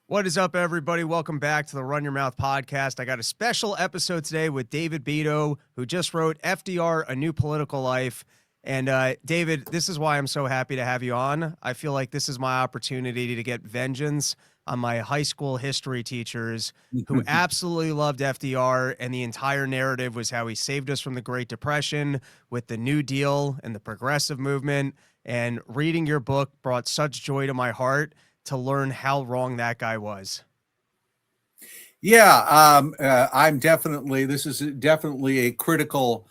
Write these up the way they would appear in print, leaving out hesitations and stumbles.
What is up, everybody? Welcome back to the Run Your Mouth podcast. I got a special episode today with David Beito, who just wrote FDR, A New Political Life. And David, this is why I'm so happy to have you on. I feel like this is my opportunity to get vengeance on my high school history teachers who absolutely loved FDR, and the entire narrative was how he saved us from the Great Depression with the New Deal and the progressive movement. And reading your book brought such joy to my heart to learn how wrong that guy was. Yeah, this is definitely a critical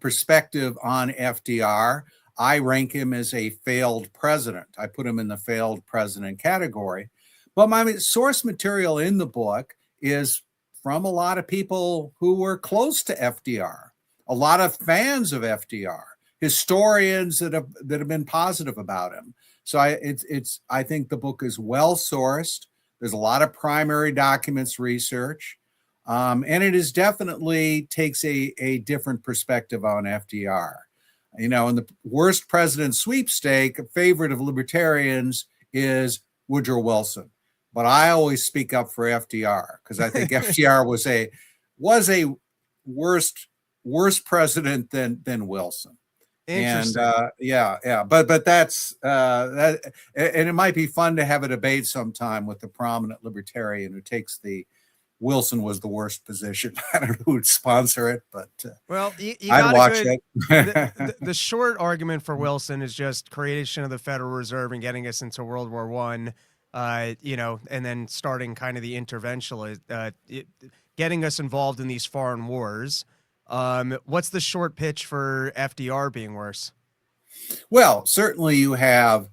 perspective on FDR. I rank him as a failed president. I put him in the failed president category. But my source material in the book is from a lot of people who were close to FDR, a lot of fans of FDR, historians that have been positive about him. So I think the book is well sourced. There's a lot of primary documents research, and it is definitely takes a different perspective on FDR. You know, in the worst president sweepstake, a favorite of libertarians is Woodrow Wilson, but I always speak up for FDR because I think FDR was a worse president than Wilson. And but that's that, and it might be fun to have a debate sometime with a prominent libertarian who takes the Wilson was the worst position. I don't know who would sponsor it, but well, I'd watch it. The short argument for Wilson is just creation of the Federal Reserve and getting us into World War I. And then starting kind of the intervention, getting us involved in these foreign wars. What's the short pitch for FDR being worse? Well, certainly you have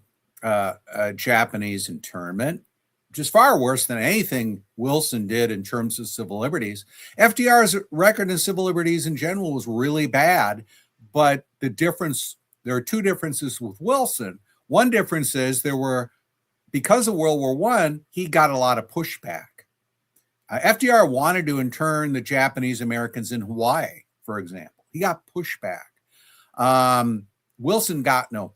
Japanese internment, which is far worse than anything Wilson did in terms of civil liberties. FDR's record in civil liberties in general was really bad, but there are two differences with Wilson. One difference is because of World War I, he got a lot of pushback. FDR wanted to intern the Japanese Americans in Hawaii, for example. He got pushback. Wilson got no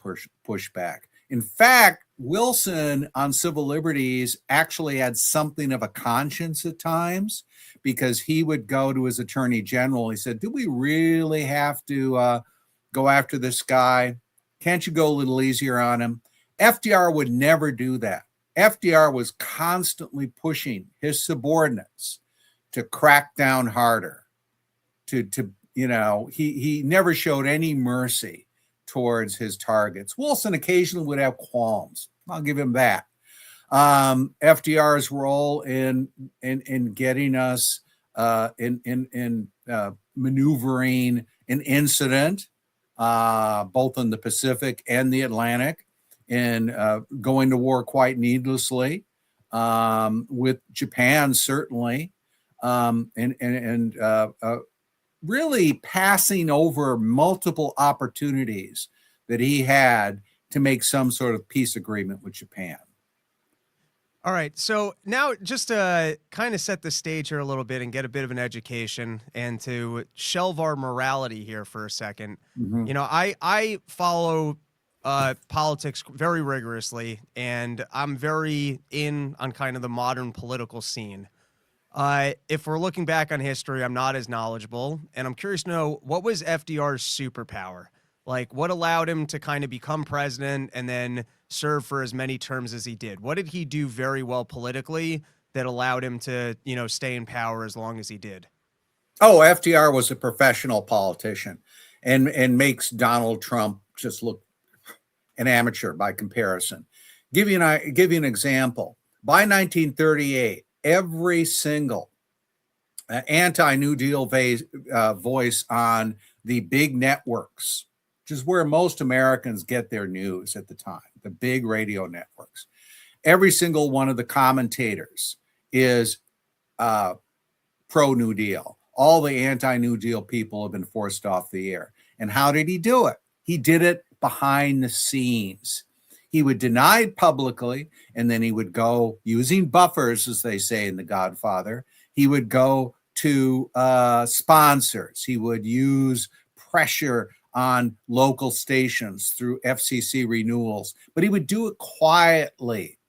pushback. In fact, Wilson on civil liberties actually had something of a conscience at times because he would go to his attorney general. He said, do we really have to go after this guy? Can't you go a little easier on him? FDR would never do that. FDR was constantly pushing his subordinates to crack down harder, he never showed any mercy towards his targets. Wilson occasionally would have qualms. I'll give him that. FDR's role in getting us in maneuvering an incident, both in the Pacific and the Atlantic, and going to war quite needlessly with Japan, certainly, and really passing over multiple opportunities that he had to make some sort of peace agreement with Japan. All right. So now just to kind of set the stage here a little bit and get a bit of an education and to shelve our morality here for a second. Mm-hmm. You know, I follow politics very rigorously, and I'm very in on kind of the modern political scene. If we're looking back on history, I'm not as knowledgeable, and I'm curious to know, what was FDR's superpower? Like, what allowed him to kind of become president and then serve for as many terms as he did? What did he do very well politically that allowed him to, stay in power as long as he did? Oh, FDR was a professional politician and makes Donald Trump just look an amateur by comparison. Give you an example. By 1938, every single anti-New Deal voice on the big networks, which is where most Americans get their news at the time, the big radio networks, every single one of the commentators is pro-New Deal. All the anti-New Deal people have been forced off the air. And how did he do it? He did it behind the scenes. He would deny it publicly, and then he would go using buffers, as they say in The Godfather. He would go to sponsors. He would use pressure on local stations through FCC renewals, but he would do it quietly.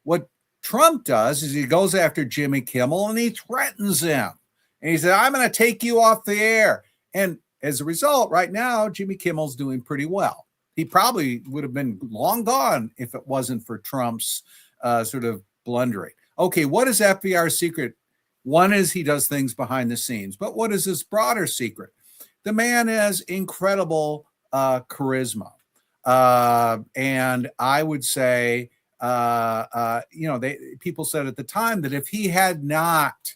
What Trump does is he goes after Jimmy Kimmel and he threatens him. And he said, I'm going to take you off the air. And as a result, right now, Jimmy Kimmel's doing pretty well. He probably would have been long gone if it wasn't for Trump's sort of blundering. Okay, what is FDR's secret? One is he does things behind the scenes. But what is his broader secret? The man has incredible charisma. And I would say, people said at the time that if he had not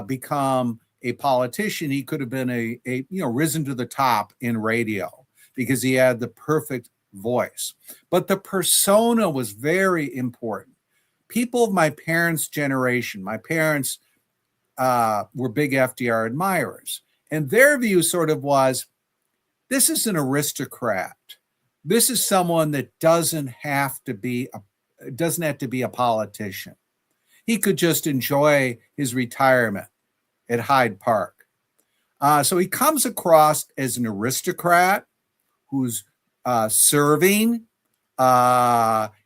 become a politician, he could have been risen to the top in radio because he had the perfect voice. But the persona was very important. People of my parents' generation, my parents were big FDR admirers, and their view sort of was, this is an aristocrat. This is someone that doesn't have to be a politician. He could just enjoy his retirement at Hyde Park. So he comes across as an aristocrat who's serving.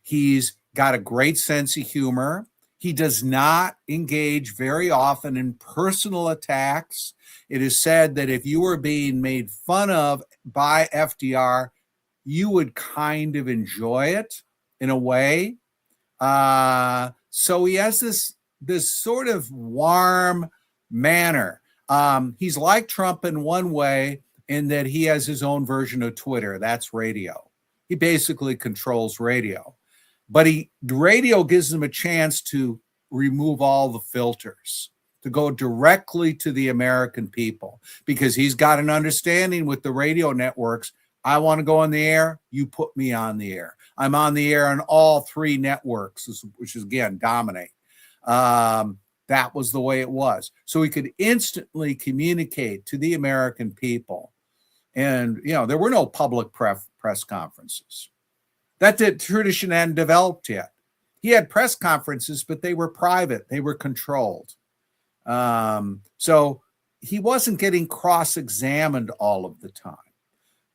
He's got a great sense of humor. He does not engage very often in personal attacks. It is said that if you were being made fun of by FDR, you would kind of enjoy it in a way. So he has this sort of warm manner. He's like Trump in one way, in that he has his own version of Twitter. That's radio. He basically controls radio. But radio gives him a chance to remove all the filters, to go directly to the American people, because he's got an understanding with the radio networks. I want to go on the air, you put me on the air. I'm on the air on all three networks, which is, again, dominate. That was the way it was. So he could instantly communicate to the American people. And, there were no public press conferences. That tradition hadn't developed yet. He had press conferences, but they were private. They were controlled. So he wasn't getting cross-examined all of the time.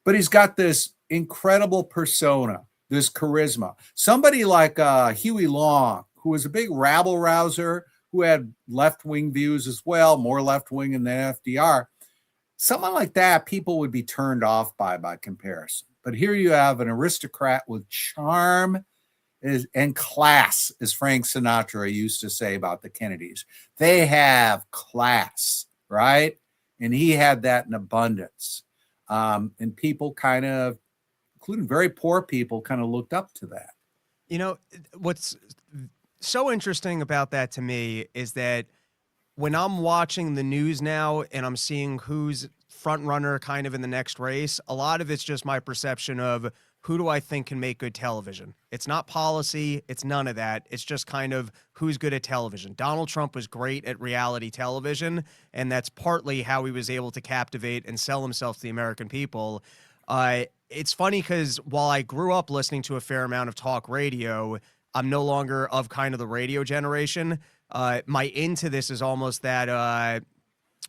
But he's got this incredible persona, this charisma. Somebody like Huey Long, who was a big rabble-rouser, who had left-wing views as well, more left-wing than FDR. Someone like that, people would be turned off by comparison. But here you have an aristocrat with charm and class, as Frank Sinatra used to say about the Kennedys. They have class, right? And he had that in abundance. And people kind of, including very poor people, kind of looked up to that. What's so interesting about that to me is that when I'm watching the news now and I'm seeing who's front runner kind of in the next race, a lot of it's just my perception of who do I think can make good television. It's not policy. It's none of that. It's just kind of who's good at television. Donald Trump was great at reality television, and that's partly how he was able to captivate and sell himself to the American people. It's funny because while I grew up listening to a fair amount of talk radio, I'm no longer of kind of the radio generation. My into this is almost that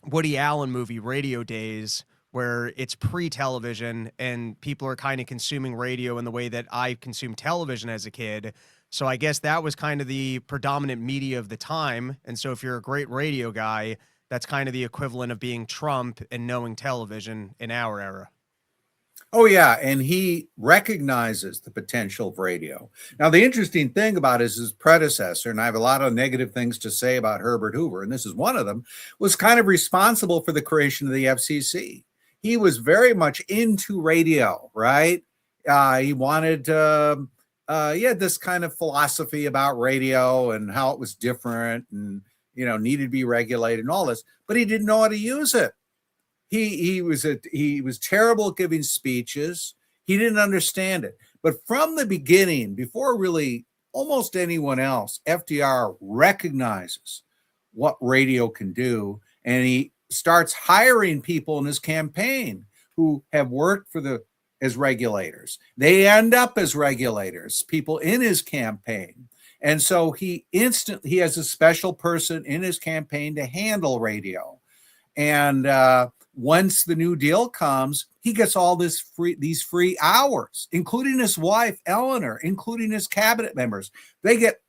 Woody Allen movie, Radio Days, where it's pre-television and people are kind of consuming radio in the way that I consumed television as a kid. So I guess that was kind of the predominant media of the time. And so if you're a great radio guy, that's kind of the equivalent of being Trump and knowing television in our era. Oh, yeah. And he recognizes the potential of radio. Now, the interesting thing about his predecessor, and I have a lot of negative things to say about Herbert Hoover, and this is one of them, was kind of responsible for the creation of the FCC. He was very much into radio, right? He wanted, he had this kind of philosophy about radio and how it was different and, needed to be regulated and all this, but he didn't know how to use it. He was terrible at giving speeches. He didn't understand it. But from the beginning, before really almost anyone else, FDR recognizes what radio can do, and he starts hiring people in his campaign who have worked as regulators. They end up as regulators, people in his campaign. And so he has a special person in his campaign to handle radio. And once the New Deal comes, he gets all these free hours, including his wife, Eleanor, including his cabinet members. They get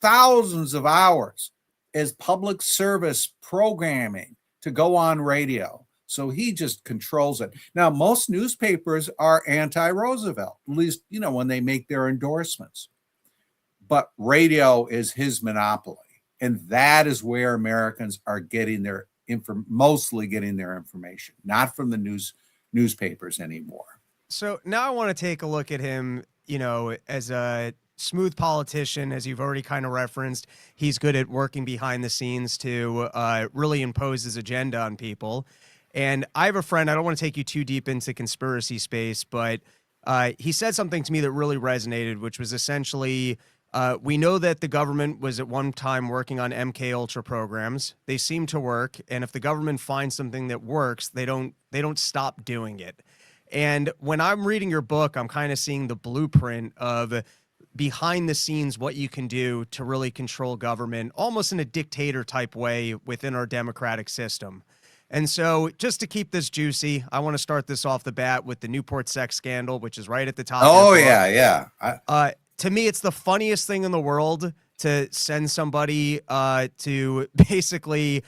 thousands of hours as public service programming to go on radio. So he just controls it. Now, most newspapers are anti-Roosevelt, at least, when they make their endorsements. But radio is his monopoly. And that is where Americans are getting their mostly getting their information, not from the newspapers anymore. So now I want to take a look at him, as a smooth politician, as you've already kind of referenced. He's good at working behind the scenes to really impose his agenda on people. And I have a friend, I don't want to take you too deep into conspiracy space, but he said something to me that really resonated, which was essentially, we know that the government was at one time working on MK Ultra programs. They seem to work. And if the government finds something that works, they don't stop doing it. And when I'm reading your book, I'm kind of seeing the blueprint of behind the scenes, what you can do to really control government, almost in a dictator type way within our democratic system. And so just to keep this juicy, I want to start this off the bat with the Newport sex scandal, which is right at the top. Oh, yeah. To me, it's the funniest thing in the world to send somebody to basically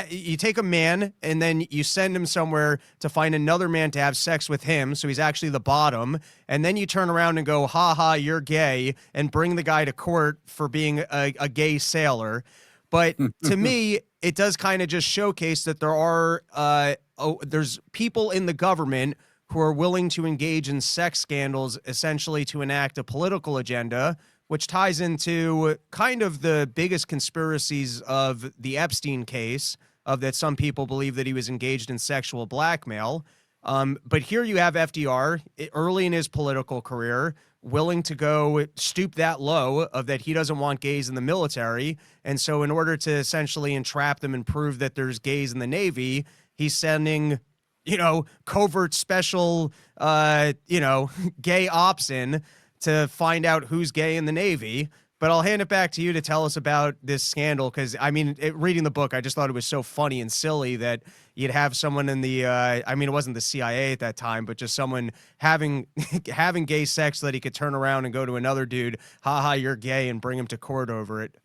you take a man and then you send him somewhere to find another man to have sex with him. So he's actually the bottom. And then you turn around and go, ha ha, you're gay, and bring the guy to court for being a gay sailor. But to me, it does kind of just showcase that there are there's people in the government who are willing to engage in sex scandals, essentially to enact a political agenda, which ties into kind of the biggest conspiracies of the Epstein case, of that some people believe that he was engaged in sexual blackmail. But here you have FDR early in his political career, willing to go stoop that low of that he doesn't want gays in the military. And so in order to essentially entrap them and prove that there's gays in the Navy, he's sending, covert special, gay ops in to find out who's gay in the Navy. But I'll hand it back to you to tell us about this scandal, because, reading the book, I just thought it was so funny and silly that you'd have someone in the, it wasn't the CIA at that time, but just someone having gay sex so that he could turn around and go to another dude, haha, you're gay, and bring him to court over it.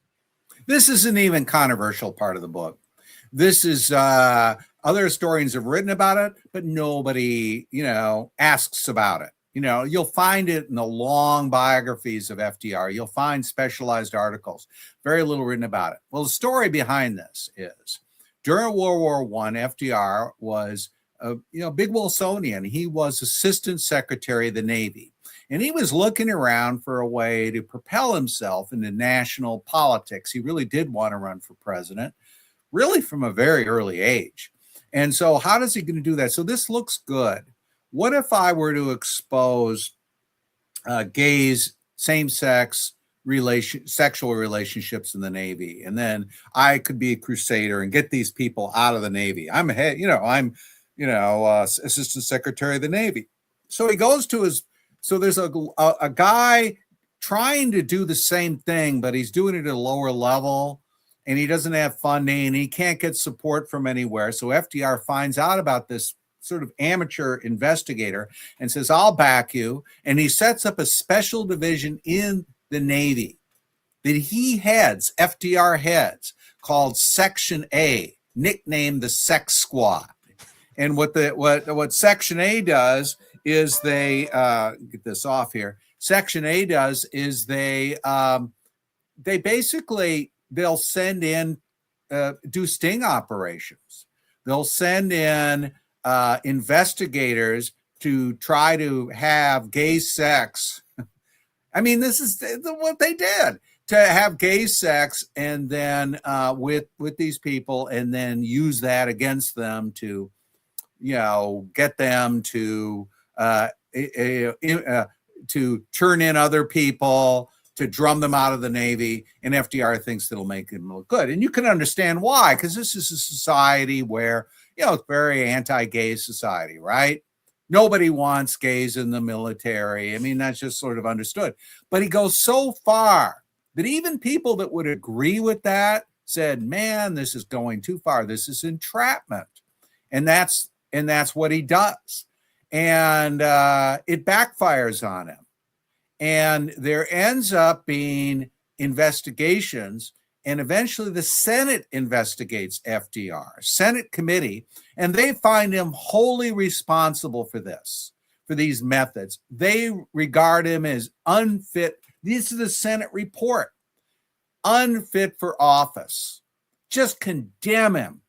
This isn't even controversial part of the book. This is, other historians have written about it, but nobody, asks about it. You'll find it in the long biographies of FDR. You'll find specialized articles, very little written about it. Well, the story behind this is during World War I, FDR was, big Wilsonian. He was Assistant Secretary of the Navy, and he was looking around for a way to propel himself into national politics. He really did want to run for president, really from a very early age. And so how is he going to do that? So this looks good. What if I were to expose gays, same-sex sexual relationships in the Navy, and then I could be a crusader and get these people out of the Navy? I'm Assistant Secretary of the Navy. So he goes to there's a guy trying to do the same thing, but he's doing it at a lower level, and he doesn't have funding. He can't get support from anywhere. So FDR finds out about this sort of amateur investigator and says, I'll back you. And he sets up a special division in the Navy that FDR heads, called Section A, nicknamed the Sex Squad. And what Section A does is they get this off here. Section A does is they basically, they'll send in, do sting operations. They'll send in investigators to try to have gay sex. This is what they did, to have gay sex, and then with these people, and then use that against them to, get them to turn in other people, to drum them out of the Navy. And FDR thinks it'll make him look good. And you can understand why, because this is a society where, it's very anti-gay society, right? Nobody wants gays in the military. That's just sort of understood. But he goes so far that even people that would agree with that said, man, this is going too far. This is entrapment. And that's what he does. And it backfires on him. And there ends up being investigations, and eventually the Senate investigates FDR, Senate committee, and they find him wholly responsible for this, for these methods. They regard him as unfit. This is the Senate report. Unfit for office. Just condemn him.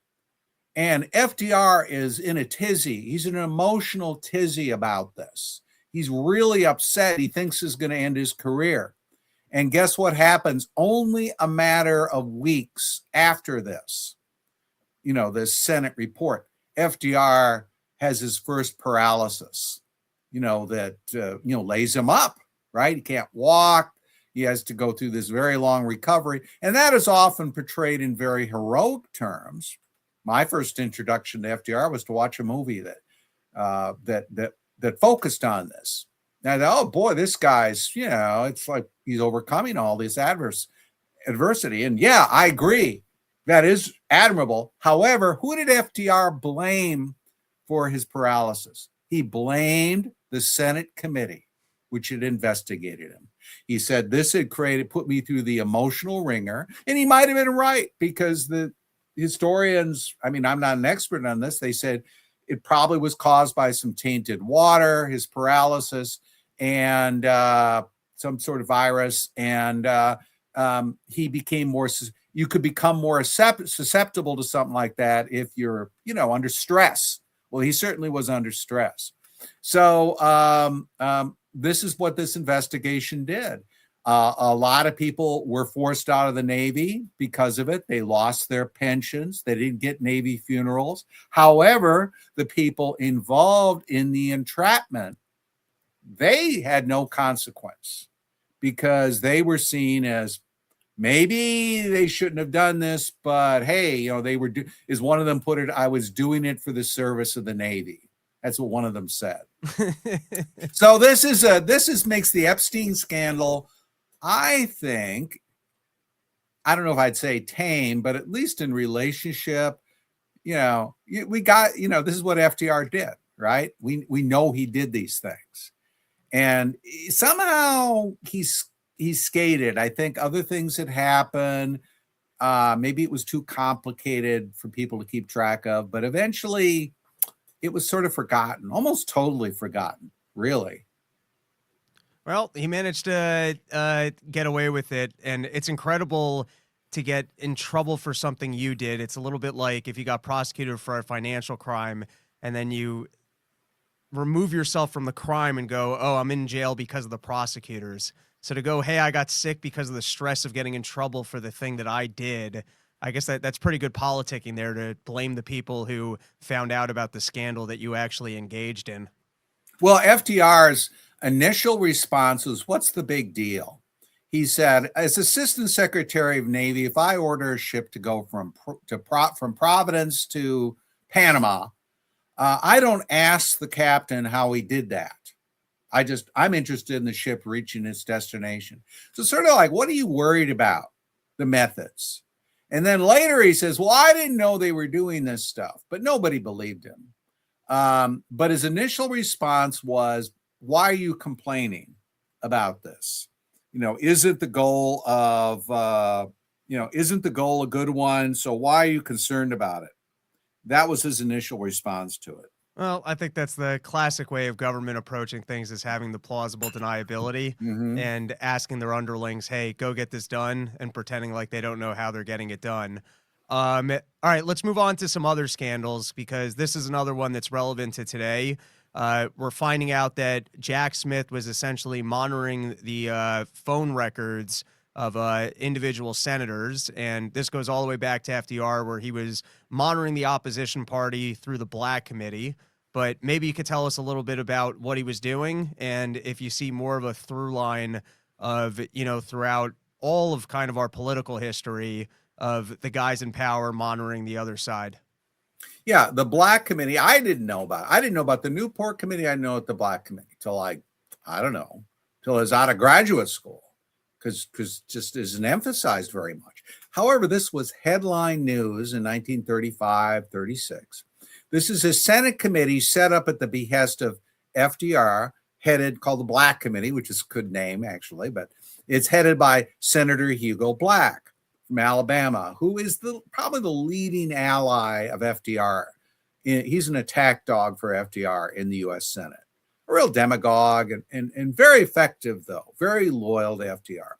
And FDR is in a tizzy. He's in an emotional tizzy about this. He's really upset. He thinks he's going to end his career. And guess what happens? Only a matter of weeks after this, this Senate report, FDR has his first paralysis, that, lays him up, right? He can't walk. He has to go through this very long recovery. And that is often portrayed in very heroic terms. My first introduction to FDR was to watch a movie that focused on this. Now, oh boy, this guy's, it's like he's overcoming all this adversity. And yeah, I agree. That is admirable. However, who did FDR blame for his paralysis? He blamed the Senate committee, which had investigated him. He said this had put me through the emotional ringer. And he might have been right, because the historians, I'm not an expert on this, they said it probably was caused by some tainted water, his paralysis, and some sort of virus. And he became you could become more susceptible to something like that if you're, under stress. Well, he certainly was under stress. So this is what this investigation did. A lot of people were forced out of the Navy because of it. They lost their pensions. They didn't get Navy funerals. However, the people involved in the entrapment, they had no consequence, because they were seen as, maybe they shouldn't have done this, but hey, they were, as one of them put it, I was doing it for the service of the Navy. That's what one of them said. So this makes the Epstein scandal, I think, I don't know if I'd say tame, but at least in relationship, we got, this is what FDR did, right? We know he did these things, and somehow he skated. I think other things had happened. Maybe it was too complicated for people to keep track of, but eventually it was sort of forgotten, almost totally forgotten, really. Well, he managed to get away with it, and it's incredible to get in trouble for something you did. It's a little bit like if you got prosecuted for a financial crime and then you remove yourself from the crime and go, oh, I'm in jail because of the prosecutors. So to go, hey, I got sick because of the stress of getting in trouble for the thing that I did, I guess that's pretty good politicking there, to blame the people who found out about the scandal that you actually engaged in. Well, FDR's initial response was, what's the big deal? He said, as Assistant Secretary of Navy, if I order a ship to go from Providence to Panama, I don't ask the captain how he did that. I'm interested in the ship reaching its destination. So sort of like, what are you worried about? The methods. And then later he says, well, I didn't know they were doing this stuff, but nobody believed him. But his initial response was, why are you complaining about this? Isn't the goal a good one? So why are you concerned about it? That was his initial response to it. Well, I think that's the classic way of government approaching things, is having the plausible deniability and asking their underlings, hey, go get this done, and pretending like they don't know how they're getting it done. All right, let's move on to some other scandals, because this is another one that's relevant to today. We're finding out that Jack Smith was essentially monitoring the phone records of individual senators, and this goes all the way back to FDR, where he was monitoring the opposition party through the Black Committee. But maybe you could tell us a little bit about what he was doing, and if you see more of a through line of, throughout all of kind of our political history of the guys in power monitoring the other side. Yeah, the Black Committee, I didn't know about. I didn't know about the Newport Committee. I know about the Black Committee till I don't know, till I was out of graduate school, because just isn't emphasized very much. However, this was headline news in 1935, 36. This is a Senate committee set up at the behest of FDR, called the Black Committee, which is a good name, actually. But It's headed by Senator Hugo Black from Alabama, who is probably the leading ally of FDR. He's an attack dog for FDR in the U.S. Senate. A real demagogue and very effective, though, very loyal to FDR.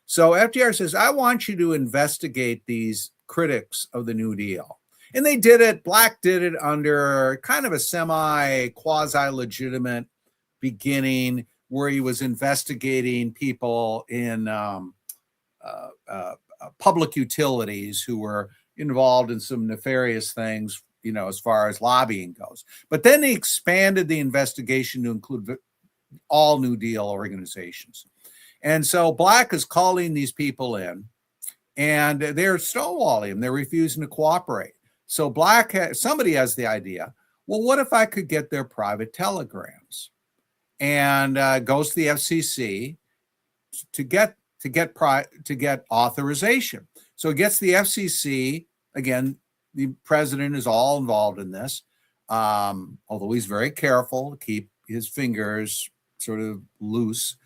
So FDR says, I want you to investigate these critics of the New Deal. And they did it. Black did it under kind of a quasi-legitimate beginning where he was investigating people in public utilities who were involved in some nefarious things, as far as lobbying goes. But then he expanded the investigation to include all New Deal organizations. And so Black is calling these people in, and they're stonewalling him. They're refusing to cooperate. So somebody has the idea, well, what if I could get their private telegrams? And goes to the FCC to get authorization. So it gets the FCC. Again, the president is all involved in this, although he's very careful to keep his fingers sort of loose.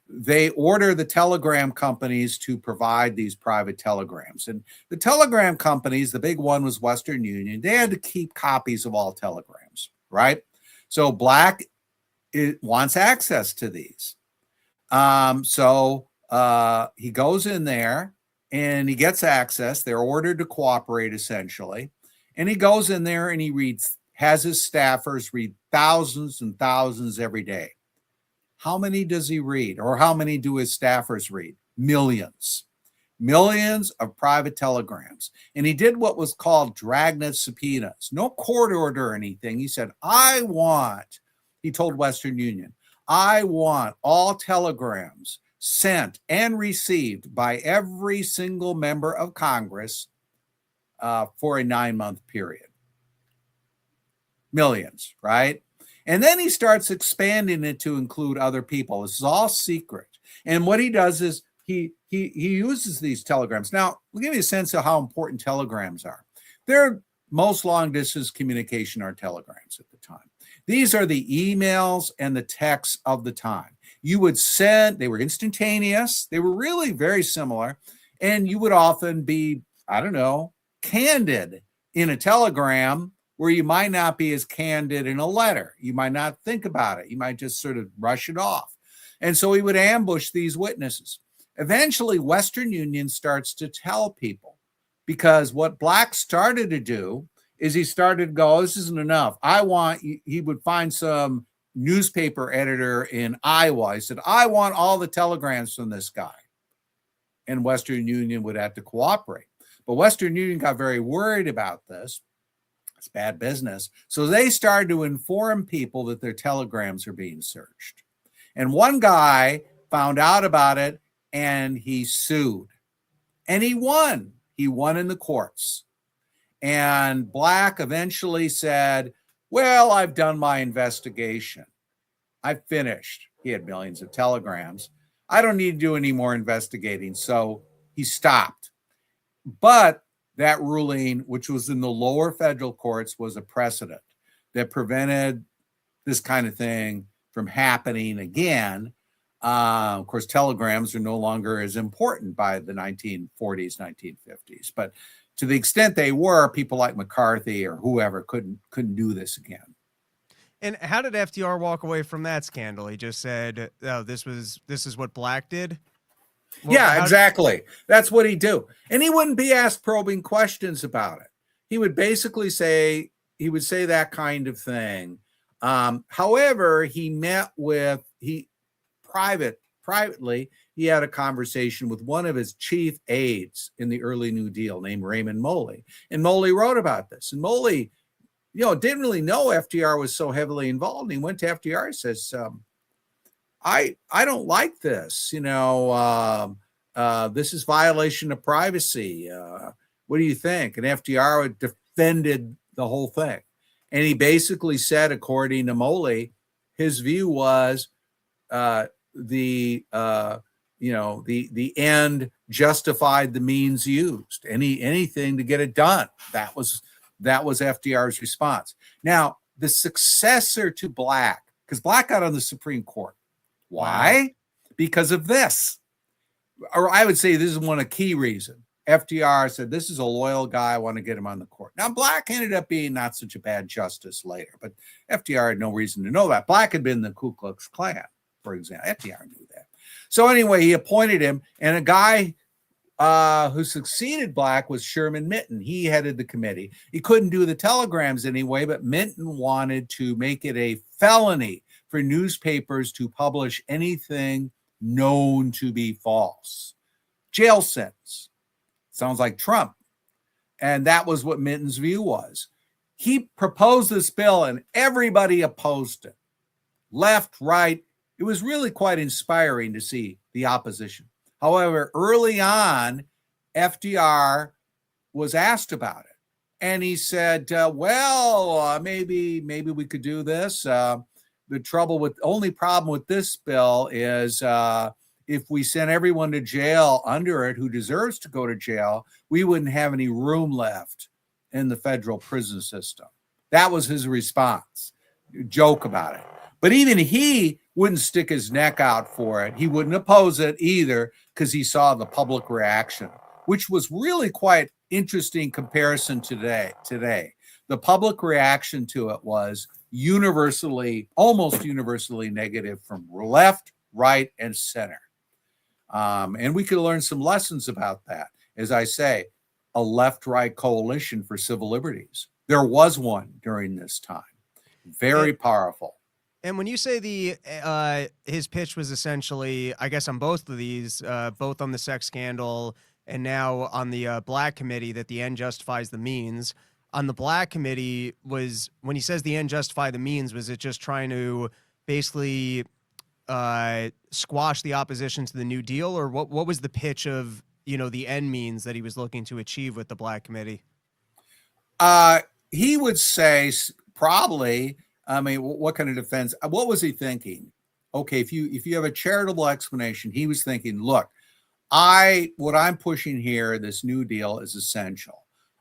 They order the telegram companies to provide these private telegrams. And the telegram companies, the big one was Western Union, they had to keep copies of all telegrams, right? So Black wants access to these. So he goes in there and he gets access. They're ordered to cooperate, essentially. And he goes in there and he has his staffers read thousands and thousands every day. How many does he read? Or how many do his staffers read? Millions. Millions of private telegrams. And he did what was called dragnet subpoenas. No court order or anything. He said, he told Western Union, I want all telegrams sent and received by every single member of Congress for a 9-month period. Millions, right? And then he starts expanding it to include other people. This is all secret. And what he does is he uses these telegrams. Now, we'll give you a sense of how important telegrams are. Their most long distance communication are telegrams at the time. These are the emails and the texts of the time. You would send, they were instantaneous. They were really very similar. And you would often be, candid in a telegram where you might not be as candid in a letter. You might not think about it. You might just sort of brush it off. And so he would ambush these witnesses. Eventually, Western Union starts to tell people, because what Black started to do is he started to go, this isn't enough. He would find some newspaper editor in Iowa. He said, I want all the telegrams from this guy. And Western Union would have to cooperate. But Western Union got very worried about this. It's bad business. So they started to inform people that their telegrams are being searched. And one guy found out about it and he sued. And he won. He won in the courts. And Black eventually said, well, I've done my investigation. I've finished. He had millions of telegrams. I don't need to do any more investigating. So he stopped. But that ruling, which was in the lower federal courts, was a precedent that prevented this kind of thing from happening again. Of course, telegrams are no longer as important by the 1940s, 1950s. But to the extent they were, people like McCarthy or whoever couldn't do this again. And how did FDR walk away from that scandal? He just said, "Oh, this is what Black did." Well, yeah, exactly. That's what he'd do. And he wouldn't be asked probing questions about it. He would basically say that kind of thing. However, he privately, he had a conversation with one of his chief aides in the early New Deal named Raymond Moley. And Moley wrote about this. And Moley, didn't really know FDR was so heavily involved. And he went to FDR and says, I don't like this. This is violation of privacy. What do you think? And FDR defended the whole thing. And he basically said, according to Moley, his view was the end justified the means used. Anything to get it done. That was FDR's response. Now, the successor to Black, because Black got on the Supreme Court. Why? Because of this. or I would say this is one of key reason. FDR said, this is a loyal guy. I want to get him on the court. Now, Black ended up being not such a bad justice later, but FDR had no reason to know that. Black had been in the Ku Klux Klan, for example. FDR knew that. So anyway, he appointed him, and a guy who succeeded Black was Sherman Minton. He headed the committee. He couldn't do the telegrams anyway, but Minton wanted to make it a felony for newspapers to publish anything known to be false. Jail sentence. Sounds like Trump. And that was what Minton's view was. He proposed this bill and everybody opposed it. Left, right. It was really quite inspiring to see the opposition. However, early on, FDR was asked about it. And he said, maybe we could do this. The only problem with this bill is if we send everyone to jail under it who deserves to go to jail, we wouldn't have any room left in the federal prison system. That was his response. Joke about it. But even he wouldn't stick his neck out for it. He wouldn't oppose it either because he saw the public reaction, which was really quite interesting comparison today. The public reaction to it was almost universally negative from left, right, and center. And we could learn some lessons about that. As I say, a left-right coalition for civil liberties. There was one during this time. Very powerful. And when you say his pitch was essentially, I guess on both of these, both on the sex scandal and now on the Black committee, that the end justifies the means. On the Black committee, when he says the end justify the means, was it just trying to basically squash the opposition to the New Deal, or what was the pitch of, the end means that he was looking to achieve with the Black committee? He would say probably, what kind of defense? What was he thinking? Okay, if you have a charitable explanation, he was thinking, look, what I'm pushing here, this New Deal is essential.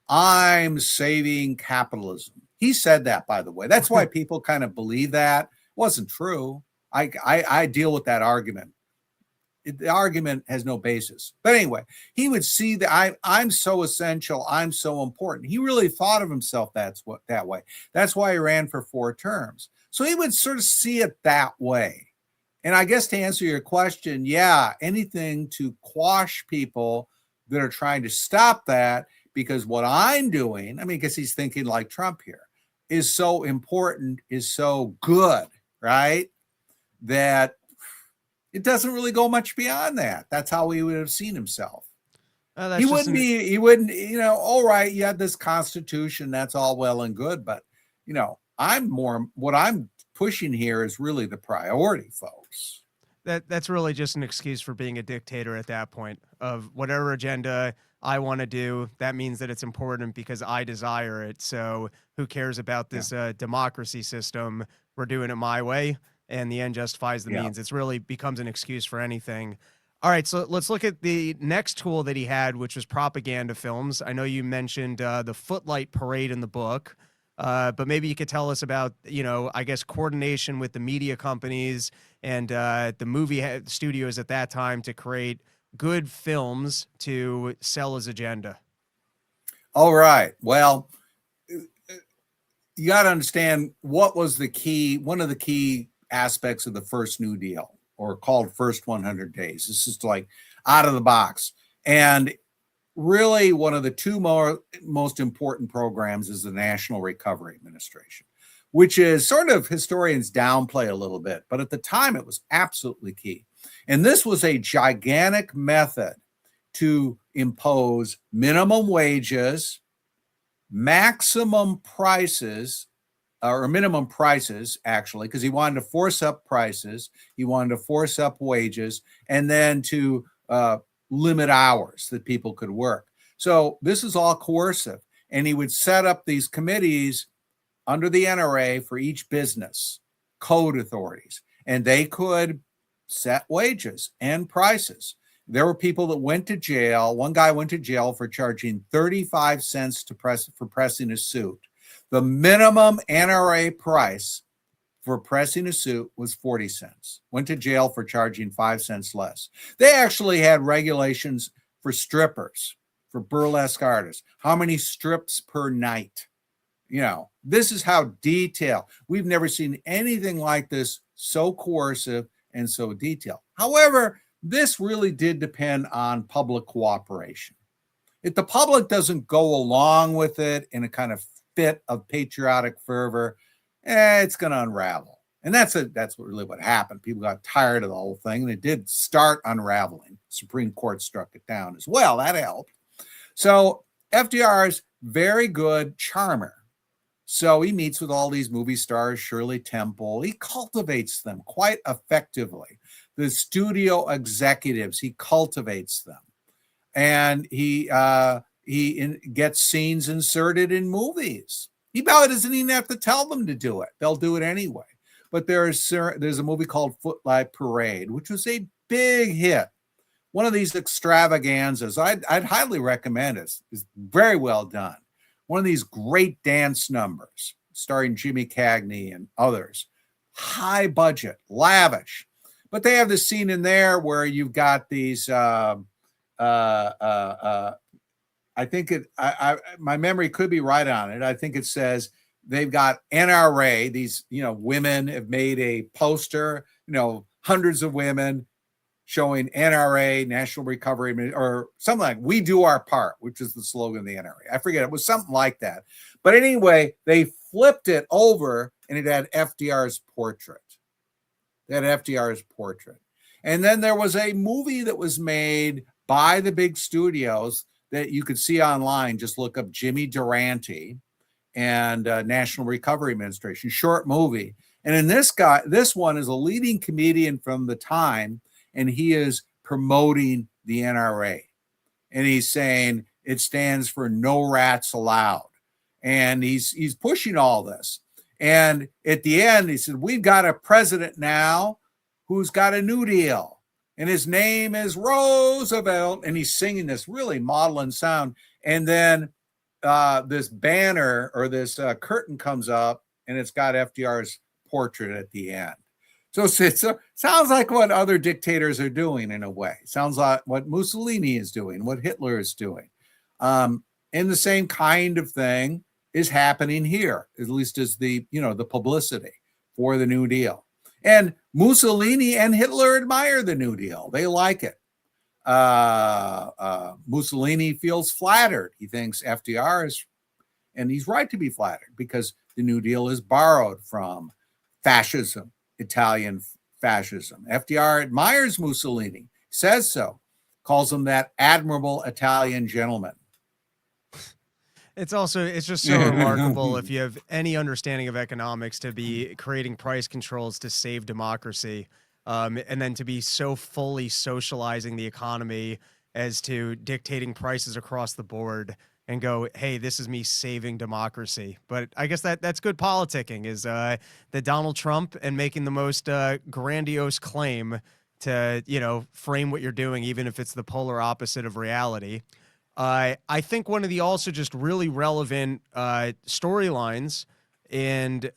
I'm saving capitalism. He said that, by the way. That's why people kind of believe that. It wasn't true. I deal with that argument. The argument has no basis. But anyway, he would see that I'm so essential. I'm so important. He really thought of himself that way. That's why he ran for 4 terms. So he would sort of see it that way. And I guess to answer your question, yeah, anything to quash people that are trying to stop that, because what I'm doing, because he's thinking like Trump here, is so important, is so good, right? That it doesn't really go much beyond that. That's how he would have seen himself. He wouldn't, all right, you have this Constitution, that's all well and good, but, what I'm pushing here is really the priority, folks. That's really just an excuse for being a dictator at that point, of whatever agenda I want to do. That means that it's important because I desire it. So who cares about this democracy system? We're doing it my way, and the end justifies the means. It's really becomes an excuse for anything. All right, so let's look at the next tool that he had, which was propaganda films. I know you mentioned the Footlight Parade in the book, but maybe you could tell us about, I guess, coordination with the media companies and the movie studios at that time to create good films to sell his agenda. All right. Well, you got to understand what was one of the key aspects of the first New Deal, or called First 100 Days. This is like out of the box. And really one of the two most important programs is the National Recovery Administration, which is sort of historians downplay a little bit, but at the time it was absolutely key. And this was a gigantic method to impose minimum wages, maximum prices, or minimum prices, actually, because he wanted to force up prices, he wanted to force up wages, and then to limit hours that people could work. So this is all coercive. And he would set up these committees under the NRA for each business, code authorities, and they could set wages and prices. There were people that went to jail. One guy went to jail for charging 35 cents for pressing a suit. The minimum NRA price for pressing a suit was 40 cents. Went to jail for charging 5 cents less. They actually had regulations for strippers, for burlesque artists. How many strips per night? You know, this is how detailed. We've never seen anything like this, so coercive and so detailed. However, this really did depend on public cooperation. If the public doesn't go along with it in a kind of fit of patriotic fervor, it's going to unravel. And that's really what happened. People got tired of the whole thing, and it did start unraveling. Supreme Court struck it down as well. That helped. So FDR's very good charmer. So he meets with all these movie stars, Shirley Temple. He cultivates them quite effectively. The studio executives, he cultivates them. And he gets scenes inserted in movies. He probably doesn't even have to tell them to do it. They'll do it anyway. But there's a movie called Footlight Parade, which was a big hit. One of these extravaganzas. I'd highly recommend it. It's very well done. One of these great dance numbers starring Jimmy Cagney and others. High budget, lavish. But they have this scene in there where you've got these I think my memory could be right on it. I think it says they've got NRA. These, women have made a poster, hundreds of women showing NRA, National Recovery, or something like "We do our part," which is the slogan of the NRA. I forget. It was something like that. But anyway, they flipped it over and it had FDR's portrait. That FDR's portrait. And then there was a movie that was made by the big studios that you could see online. Just look up Jimmy Durante and National Recovery Administration, short movie. And in this one is a leading comedian from the time, and he is promoting the NRA. And he's saying it stands for no rats allowed. And he's pushing all this. And at the end, he said, we've got a president now who's got a New Deal. And his name is Roosevelt. And he's singing this really maudlin sound. And then this banner or this curtain comes up, and it's got FDR's portrait at the end. So it sounds like what other dictators are doing in a way. Sounds like what Mussolini is doing, what Hitler is doing. And the same kind of thing is happening here, at least as the publicity for the New Deal. And Mussolini and Hitler admire the New Deal. They like it. Mussolini feels flattered. He thinks FDR is, and he's right to be flattered, because the New Deal is borrowed from fascism, Italian fascism. FDR admires Mussolini, says so, calls him that admirable Italian gentleman. It's just so remarkable, if you have any understanding of economics, to be creating price controls to save democracy, and then to be so fully socializing the economy as to dictating prices across the board and go, hey, this is me saving democracy. But I guess that's good politicking, is the Donald Trump and making the most grandiose claim to, frame what you're doing, even if it's the polar opposite of reality. I think one of the also just really relevant storylines and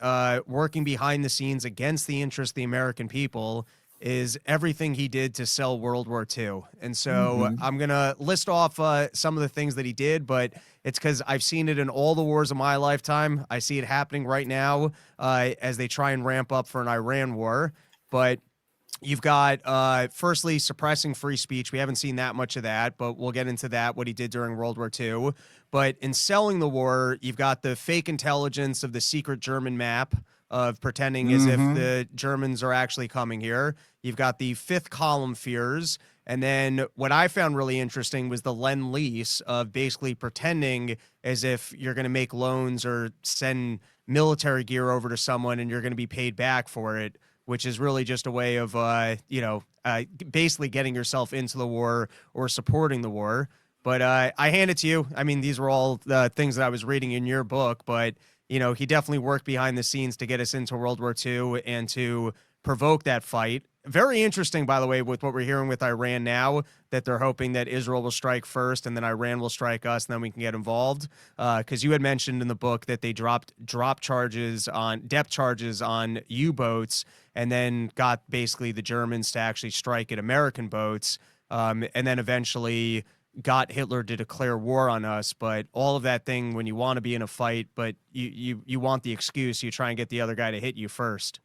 working behind the scenes against the interest of the American people is everything he did to sell World War II. And so I'm going to list off some of the things that he did, but it's because I've seen it in all the wars of my lifetime. I see it happening right now as they try and ramp up for an Iran war. But you've got, firstly, suppressing free speech. We haven't seen that much of that, but we'll get into that, what he did during World War II. But in selling the war, you've got the fake intelligence of the secret German map of pretending as if the Germans are actually coming here. You've got the fifth column fears. And then what I found really interesting was the Lend-Lease of basically pretending as if you're going to make loans or send military gear over to someone and you're going to be paid back for it, which is really just a way of, basically getting yourself into the war or supporting the war. But I hand it to you. I mean, these were all the things that I was reading in your book, but, he definitely worked behind the scenes to get us into World War II and to provoke that fight. very interesting, by the way, with what we're hearing with Iran now, that they're hoping that Israel will strike first and then Iran will strike us, and then we can get involved. Because you had mentioned in the book that they dropped depth charges on U-boats, and then got basically the Germans to actually strike at American boats, and then eventually got Hitler to declare war on us. But all of that thing, when you want to be in a fight, but you want the excuse, you try and get the other guy to hit you first.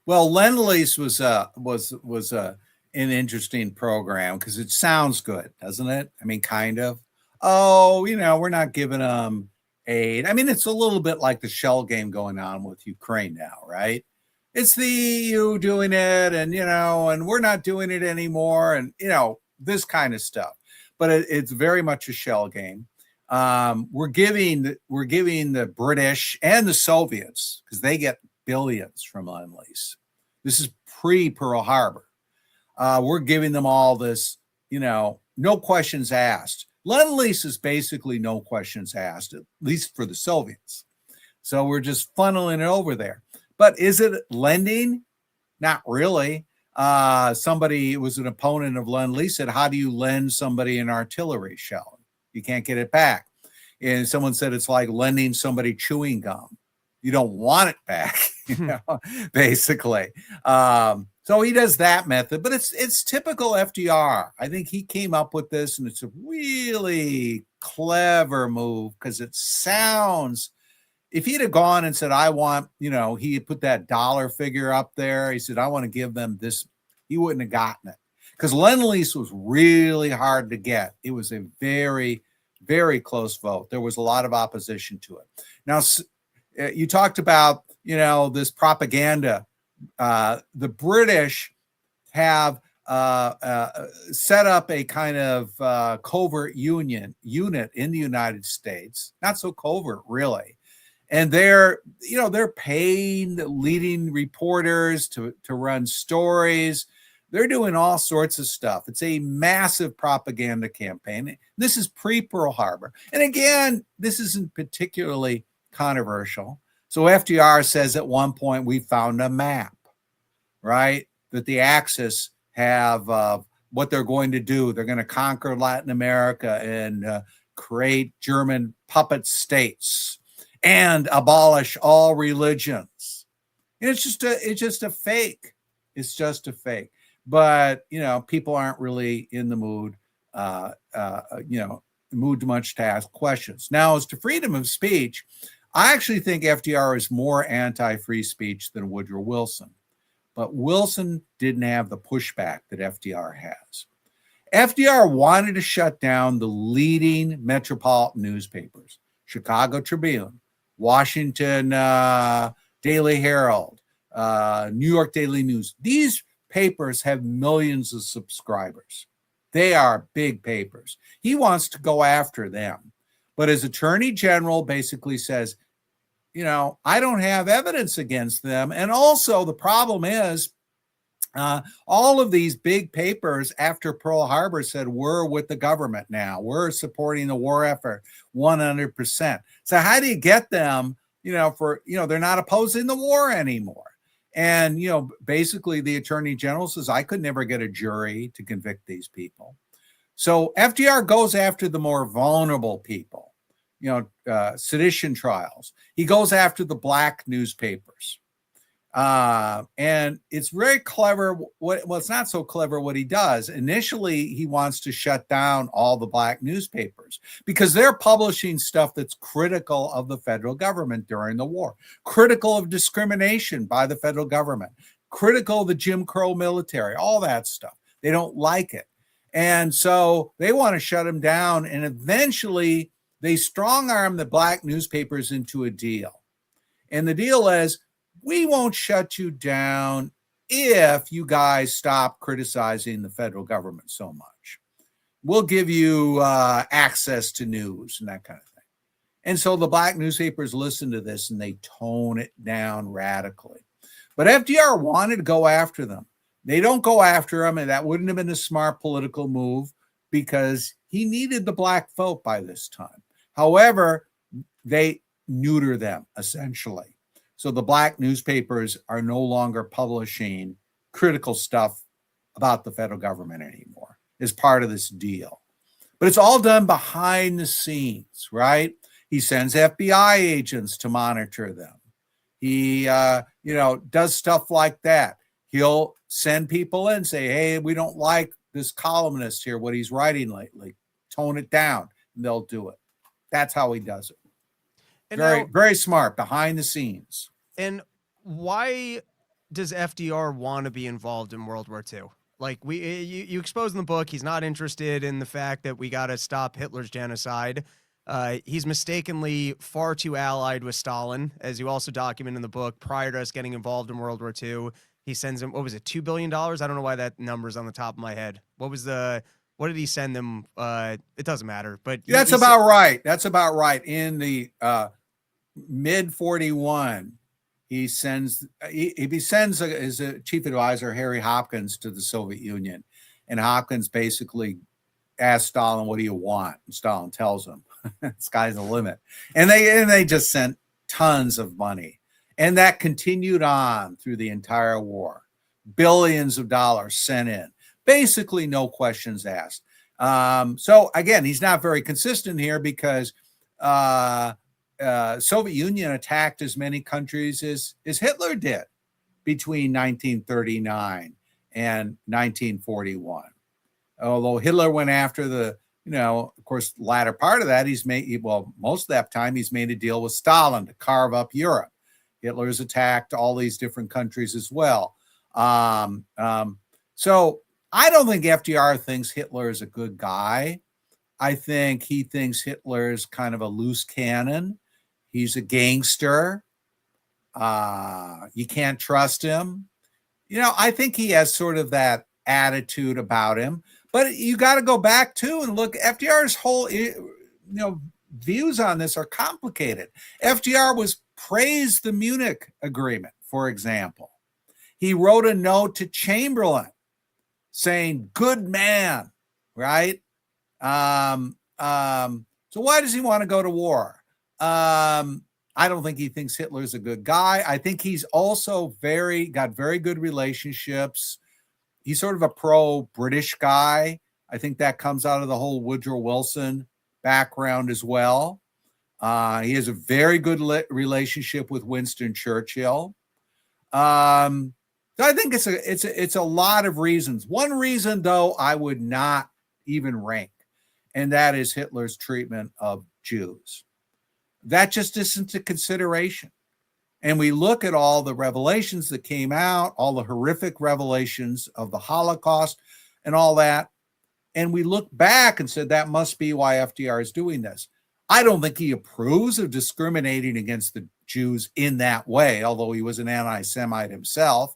Well, Lend-Lease was an interesting program because it sounds good, doesn't it? I mean, kind of. Oh, we're not giving them aid. I mean, it's a little bit like the shell game going on with Ukraine now, right? It's the EU doing it, and and we're not doing it anymore, and this kind of stuff. But it's very much a shell game. We're giving the British and the Soviets, because they get billions from Lend-Lease. This is pre-Pearl Harbor. We're giving them all this, no questions asked. Lend-Lease is basically no questions asked, at least for the Soviets. So we're just funneling it over there. But is it lending? Not really. Somebody was an opponent of Lend-Lease said, how do you lend somebody an artillery shell? You can't get it back. And someone said it's like lending somebody chewing gum. You don't want it back, basically. So he does that method, but it's typical FDR. I think he came up with this, and it's a really clever move because it sounds, if he'd have gone and said, I want, he had put that dollar figure up there. He said, I want to give them this. He wouldn't have gotten it because Lend-Lease was really hard to get. It was a very, very close vote. There was a lot of opposition to it. Now, you talked about, this propaganda. The British have set up a kind of covert unit in the United States. Not so covert, really. And they're paying leading reporters to run stories. They're doing all sorts of stuff. It's a massive propaganda campaign. This is pre-Pearl Harbor. And again, this isn't particularly controversial. So FDR says at one point, we found a map, right? That the Axis have what they're going to do. They're going to conquer Latin America and create German puppet states and abolish all religions. And it's just a fake. It's just a fake. But, people aren't really in the mood, much to ask questions. Now, as to freedom of speech, I actually think FDR is more anti-free speech than Woodrow Wilson. But Wilson didn't have the pushback that FDR has. FDR wanted to shut down the leading metropolitan newspapers, Chicago Tribune, Washington Daily Herald, New York Daily News. These papers have millions of subscribers. They are big papers. He wants to go after them. But his attorney general basically says, I don't have evidence against them. And also the problem is all of these big papers after Pearl Harbor said, we're with the government now. We're supporting the war effort 100%. So how do you get them, they're not opposing the war anymore. And, basically the attorney general says, I could never get a jury to convict these people. So FDR goes after the more vulnerable people, sedition trials. He goes after the black newspapers. And it's very clever. It's not so clever what he does. Initially, he wants to shut down all the black newspapers because they're publishing stuff that's critical of the federal government during the war, critical of discrimination by the federal government, critical of the Jim Crow military, all that stuff. They don't like it. And so they want to shut them down. And eventually they strong arm the black newspapers into a deal. And the deal is, we won't shut you down if you guys stop criticizing the federal government so much. We'll give you access to news and that kind of thing. And so the black newspapers listen to this and they tone it down radically. But FDR wanted to go after them. They don't go after him, and that wouldn't have been a smart political move because he needed the black vote by this time. However, they neuter them essentially. So the black newspapers are no longer publishing critical stuff about the federal government anymore as part of this deal. But it's all done behind the scenes, right? He sends FBI agents to monitor them. He, does stuff like that. He'll send people in, say, hey, we don't like this columnist here, what he's writing lately. Tone it down, and they'll do it. That's how he does it. And very smart, behind the scenes. And why does FDR want to be involved in World War II? Like you expose in the book, he's not interested in the fact that we got to stop Hitler's genocide. He's mistakenly far too allied with Stalin, as you also document in the book. Prior to us getting involved in World War II, he sends him, what was it, $2 billion? I don't know why that number's on the top of my head. What did he send them? It doesn't matter. But that's about right. That's about right. In the mid 41, he sends his chief advisor, Harry Hopkins, to the Soviet Union. And Hopkins basically asks Stalin, what do you want? And Stalin tells him, sky's the limit. And they just sent tons of money. And that continued on through the entire war. Billions of dollars sent in. Basically, no questions asked. So again, he's not very consistent here because Soviet Union attacked as many countries as Hitler did between 1939 and 1941. Although Hitler went after of course, latter part of that, most of that time, he's made a deal with Stalin to carve up Europe. Hitler's attacked all these different countries as well. So I don't think FDR thinks Hitler is a good guy. I think he thinks Hitler is kind of a loose cannon. He's a gangster. You can't trust him. I think he has sort of that attitude about him. But you got to go back too and look. FDR's whole, views on this are complicated. FDR praised the Munich Agreement, for example. He wrote a note to Chamberlain saying, "Good man," right? So why does he want to go to war? I don't think he thinks Hitler's a good guy. I think he's also got very good relationships. He's sort of a pro-British guy. I think that comes out of the whole Woodrow Wilson background as well. He has a very good relationship with Winston Churchill. So I think it's a lot of reasons. One reason, though, I would not even rank, and that is Hitler's treatment of Jews. That just isn't a consideration. And we look at all the revelations that came out, all the horrific revelations of the Holocaust and all that, and we look back and said that must be why FDR is doing this. I don't think he approves of discriminating against the Jews in that way, although he was an anti-Semite himself.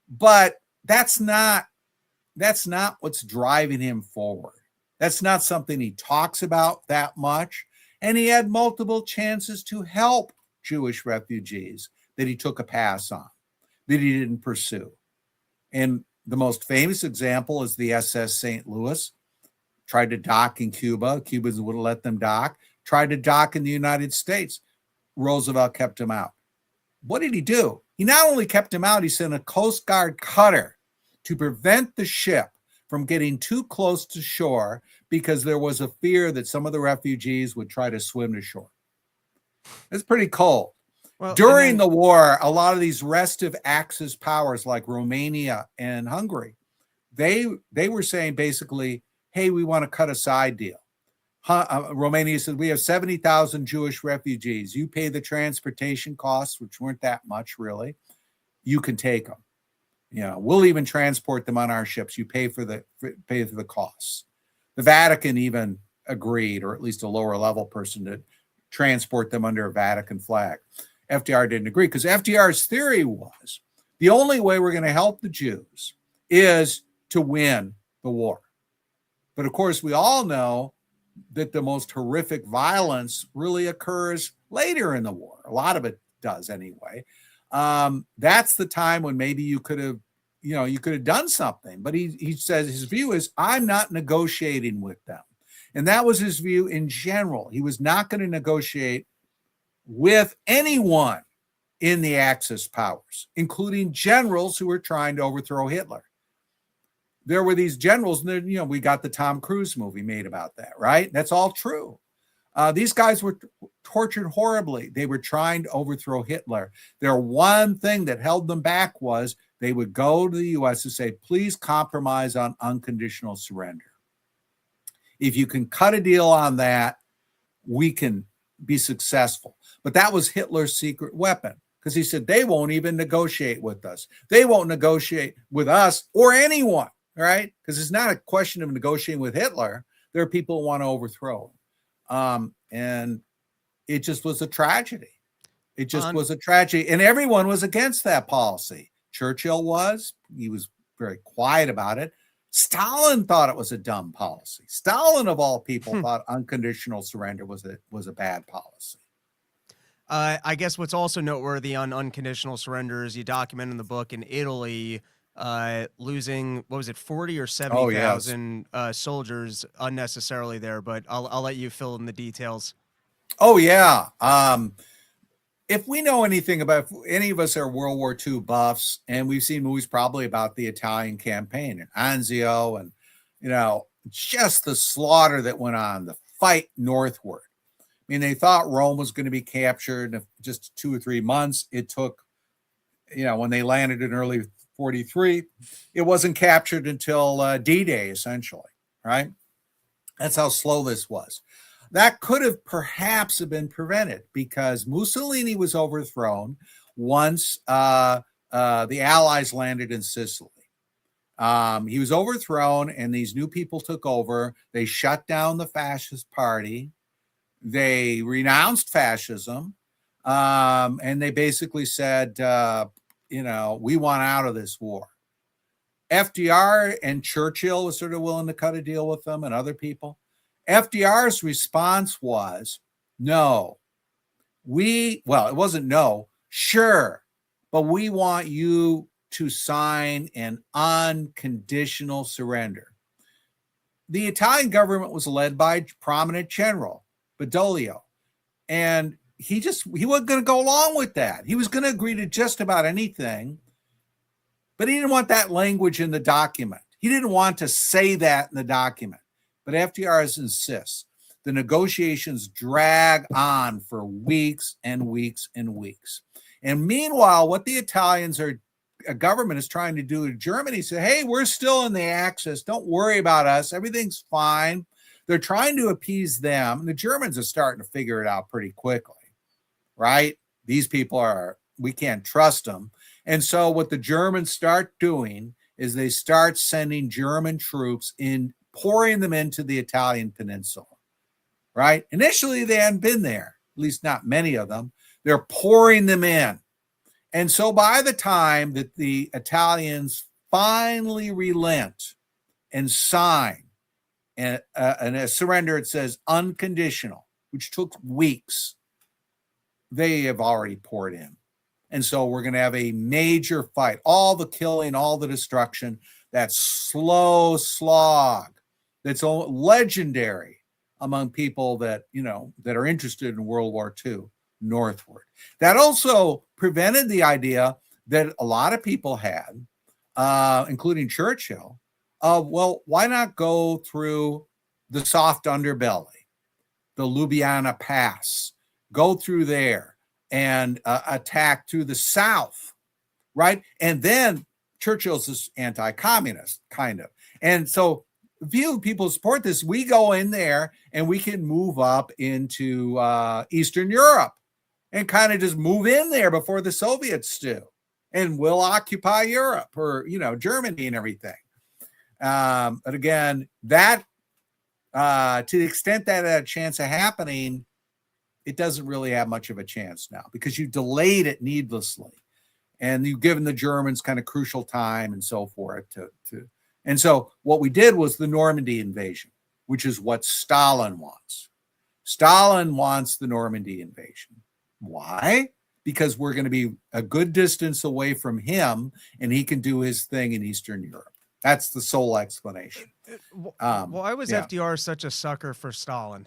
But that's not what's driving him forward. That's not something he talks about that much. And he had multiple chances to help Jewish refugees that he took a pass on, that he didn't pursue. And the most famous example is the SS St. Louis. Tried to dock in Cuba. Cubans wouldn't let them dock. Tried to dock in the United States. Roosevelt kept him out. What did he do? He not only kept him out, he sent a Coast Guard cutter to prevent the ship from getting too close to shore because there was a fear that some of the refugees would try to swim to shore. It's pretty cold. Well, during the war, a lot of these restive Axis powers like Romania and Hungary, they were saying basically, hey, we want to cut a side deal. Romania said, we have 70,000 Jewish refugees. You pay the transportation costs, which weren't that much really. You can take them. We'll even transport them on our ships. You pay for the costs. The Vatican even agreed, or at least a lower level person, to transport them under a Vatican flag. FDR didn't agree because FDR's theory was the only way we're going to help the Jews is to win the war. But of course, we all know that the most horrific violence really occurs later in the war. A lot of it does anyway. That's the time when maybe you could have done something. But he says his view is, I'm not negotiating with them. And that was his view in general. He was not going to negotiate with anyone in the Axis powers, including generals who were trying to overthrow Hitler. There were these generals, and you know, we got the Tom Cruise movie made about that, right? That's all true. These guys were tortured horribly. They were trying to overthrow Hitler. Their one thing that held them back was they would go to the U.S. and say, please compromise on unconditional surrender. If you can cut a deal on that, we can be successful. But that was Hitler's secret weapon, because he said they won't even negotiate with us. They won't negotiate with us or anyone, right? Because it's not a question of negotiating with Hitler. There are people who want to overthrow him. And it just was a tragedy. It just was a tragedy. And everyone was against that policy. Churchill was. He was very quiet about it. Stalin thought it was a dumb policy. Stalin, of all people, thought unconditional surrender was a bad policy. I guess what's also noteworthy on unconditional surrender is you document in the book in Italy losing, what was it, 40 or 70,000 soldiers unnecessarily there, but I'll let you fill in the details. Oh, yeah. If we know anything about, if any of us are World War II buffs, and we've seen movies probably about the Italian campaign and Anzio, and, you know, just the slaughter that went on, the fight northward. I mean, they thought Rome was going to be captured in just 2 or 3 months. It took, you know, when they landed in early 43, it wasn't captured until D-Day, essentially, right? That's how slow this was. That could have perhaps been prevented, because Mussolini was overthrown once the Allies landed in Sicily. He was overthrown, and these new people took over. They shut down the fascist party. They renounced fascism, and they basically said, you know, we want out of this war. FDR and Churchill was sort of willing to cut a deal with them, and other people. FDR's response was, no, it wasn't no, sure, but we want you to sign an unconditional surrender. The Italian government was led by a prominent general, Beito, and he wasn't going to go along with that. He was going to agree to just about anything, but he didn't want that language in the document. He didn't want to say that in the document. But FDR insists. The negotiations drag on for weeks and weeks and weeks. And meanwhile, what the Italians government is trying to do in Germany, say, hey, we're still in the Axis. Don't worry about us. Everything's fine. They're trying to appease them. And the Germans are starting to figure it out pretty quickly, right? These people we can't trust them. And so what the Germans start doing is they start sending German troops in, pouring them into the Italian peninsula, right? Initially, they hadn't been there, at least not many of them. They're pouring them in. And so by the time that the Italians finally relent and sign a surrender, it says unconditional, which took weeks, they have already poured in. And so we're going to have a major fight, all the killing, all the destruction, that slow slog that's legendary among people that, you know, that are interested in World War II northward. That also prevented the idea that a lot of people had, including Churchill, of, well, why not go through the soft underbelly, the Ljubljana Pass, go through there and attack through the south, right? And then Churchill's this anti-communist, kind of. And so few people support this. We go in there and we can move up into Eastern Europe and kind of just move in there before the Soviets do. And we'll occupy Europe, or, you know, Germany and everything. But again, that to the extent that had a chance of happening, it doesn't really have much of a chance now, because you delayed it needlessly. And you've given the Germans kind of crucial time and so forth and so what we did was the Normandy invasion, which is what Stalin wants. Stalin wants the Normandy invasion. Why? Because we're going to be a good distance away from him, and he can do his thing in Eastern Europe. That's the sole explanation. Why was FDR such a sucker for Stalin?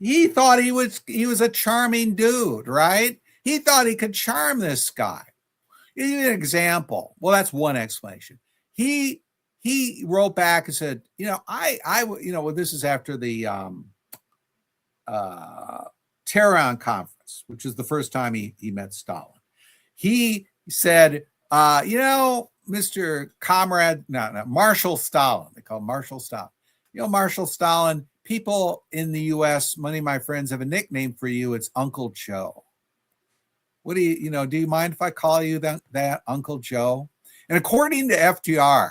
he thought he was a charming dude, right? He thought he could charm this guy. Give you an example. Well, that's one explanation. He wrote back and said, well, this is after the Tehran conference, which is the first time he met Stalin. He said, Mr. Comrade, no, Marshal Stalin. They call him Marshal Stalin. Marshal Stalin, people in the U.S., many of my friends have a nickname for you. It's Uncle Joe. What do you mind if I call you that Uncle Joe? And according to FDR,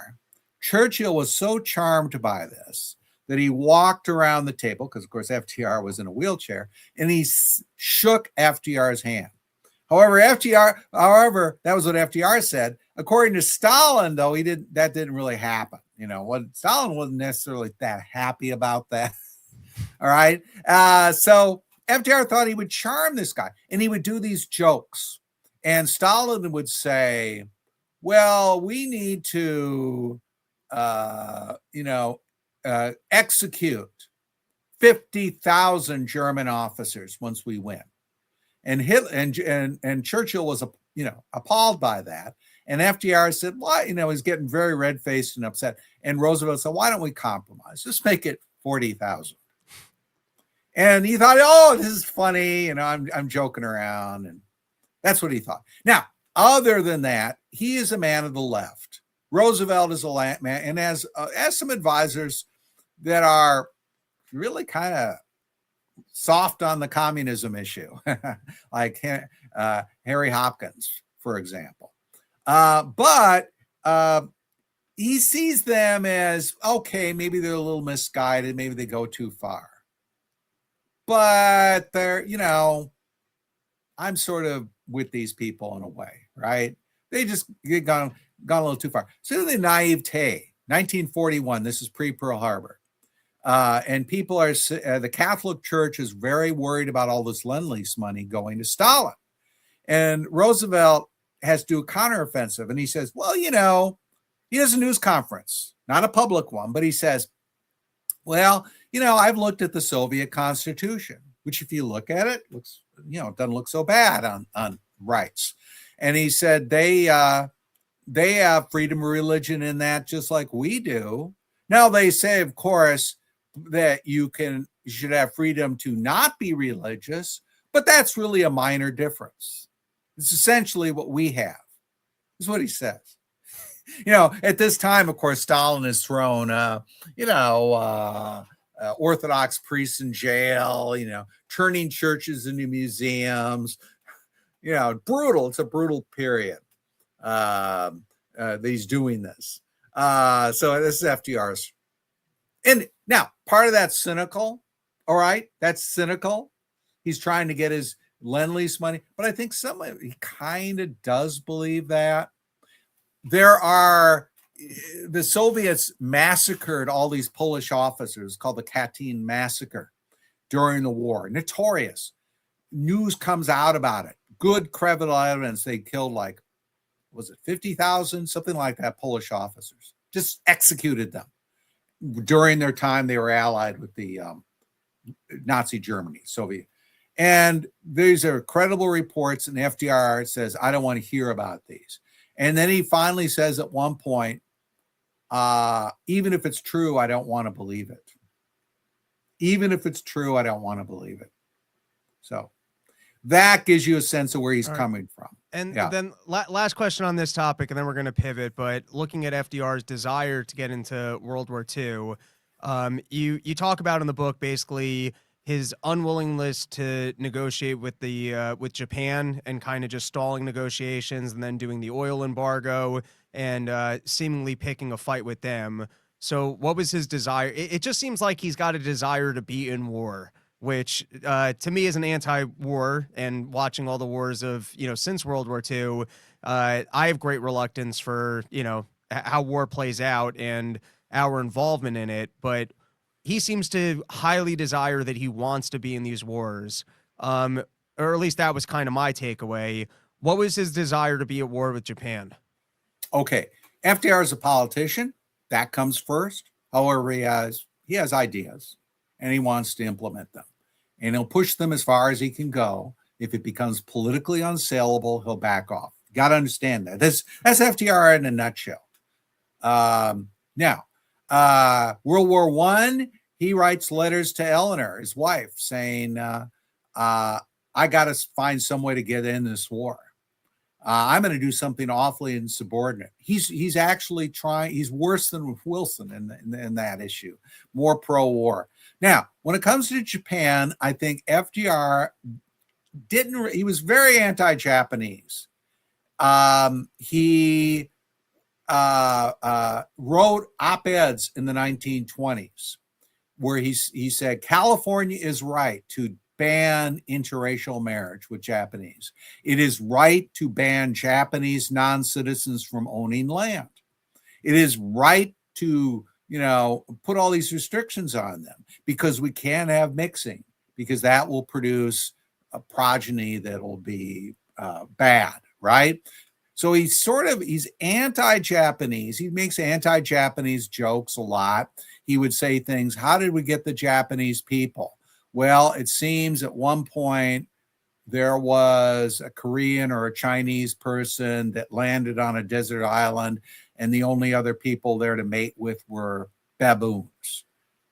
Churchill was so charmed by this that he walked around the table, because of course FDR was in a wheelchair, and he shook FDR's hand. However, that was what FDR said. According to Stalin, though, that didn't really happen. Stalin wasn't necessarily that happy about that. All right. So FDR thought he would charm this guy, and he would do these jokes. And Stalin would say, well, we need to, execute 50,000 German officers once we win. And and Churchill was, appalled by that. And FDR said, why? He's getting very red-faced and upset. And Roosevelt said, why don't we compromise? Just make it 40,000. And he thought, oh, this is funny. I'm joking around. And that's what he thought. Now, other than that, he is a man of the left. Roosevelt is a man and has some advisors that are really kind of soft on the communism issue, like Harry Hopkins, for example. But he sees them as, okay, maybe they're a little misguided. Maybe they go too far. But they're, I'm sort of with these people in a way, right? They just gone a little too far. So the naivete, 1941, this is pre-Pearl Harbor. And people are, the Catholic Church is very worried about all this Lend-Lease money going to Stalin. And Roosevelt has to do a counteroffensive. And he says, well, he does a news conference, not a public one, but he says, well, I've looked at the Soviet Constitution, which if you look at it, looks, it doesn't look so bad on rights. And he said, they have freedom of religion in that just like we do. Now they say, of course, that you should have freedom to not be religious, but that's really a minor difference. It's essentially what we have, is what he says. At this time, of course, Stalin has thrown, Orthodox priests in jail, turning churches into museums, brutal. It's a brutal period that he's doing this. So this is FDR's. And now part of that's cynical. All right. That's cynical. He's trying to get his Lend-Lease money, but I think he kind of does believe that. The Soviets massacred all these Polish officers, called the Katyn massacre, during the war. Notorious. News comes out about it. Good credible evidence. They killed 50,000, something like that, Polish officers. Just executed them. During their time, they were allied with the Nazi Germany, Soviet. And these are credible reports, and FDR says, I don't want to hear about these. And then he finally says at one point, even if it's true, I don't want to believe it. Even if it's true, I don't want to believe it. So that gives you a sense of where he's coming from. And then last question on this topic, and then we're going to pivot. But looking at FDR's desire to get into World War II, you talk about in the book basically his unwillingness to negotiate with with Japan and kind of just stalling negotiations and then doing the oil embargo and seemingly picking a fight with them. So what was his desire? It just seems like he's got a desire to be in war, which to me is an anti-war, and watching all the wars of, since World War II, I have great reluctance for, how war plays out and our involvement in it. But he seems to highly desire that he wants to be in these wars. Or at least that was kind of my takeaway. What was his desire to be at war with Japan? Okay. FDR is a politician. That comes first. However, he has ideas and he wants to implement them. and he'll push them as far as he can go. If it becomes politically unsaleable, he'll back off. You got to understand that. That's FDR in a nutshell. Now, World War I, he writes letters to Eleanor, his wife, saying, I got to find some way to get in this war. I'm going to do something awfully insubordinate. He's actually trying. He's worse than Wilson in that issue, more pro-war. Now, when it comes to Japan, I think FDR he was very anti-Japanese. He wrote op-eds in the 1920s where he said California is right to ban interracial marriage with Japanese. It is right to ban Japanese non-citizens from owning land. It is right to, put all these restrictions on them because we can't have mixing, because that will produce a progeny that will be bad, right? So he's anti-Japanese. He makes anti-Japanese jokes a lot. He would say things, how did we get the Japanese people? Well, it seems at one point there was a Korean or a Chinese person that landed on a desert island, and the only other people there to mate with were baboons.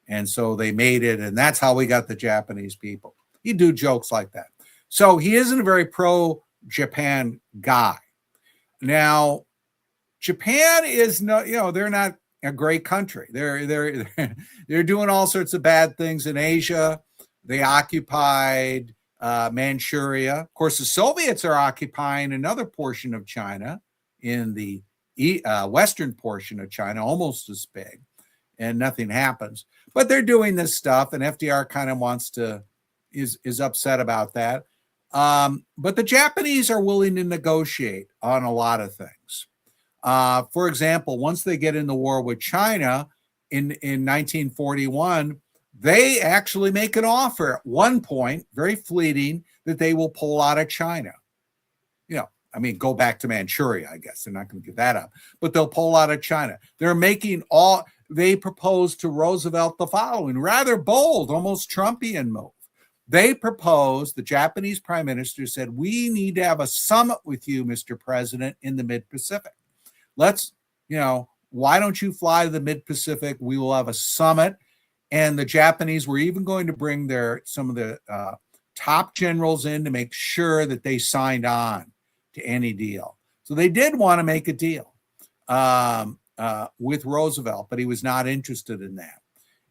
And so they mated, and that's how we got the Japanese people. He'd do jokes like that. So he isn't a very pro-Japan guy. Now, Japan is they're not a great country. They're doing all sorts of bad things in Asia. They occupied Manchuria. Of course, the Soviets are occupying another portion of China in the western portion of China, almost as big, and nothing happens. But they're doing this stuff, and FDR kind of is upset about that. But the Japanese are willing to negotiate on a lot of things. For example, once they get in the war with China in 1941, they actually make an offer at one point, very fleeting, that they will pull out of China. Go back to Manchuria, I guess. They're not going to give that up, but they'll pull out of China. They proposed to Roosevelt the following, rather bold, almost Trumpian move. They proposed, the Japanese prime minister said, we need to have a summit with you, Mr. President, in the mid-Pacific. Why don't you fly to the mid-Pacific? We will have a summit. And the Japanese were even going to bring some of the top generals in to make sure that they signed on to any deal. So they did want to make a deal with Roosevelt, but he was not interested in that.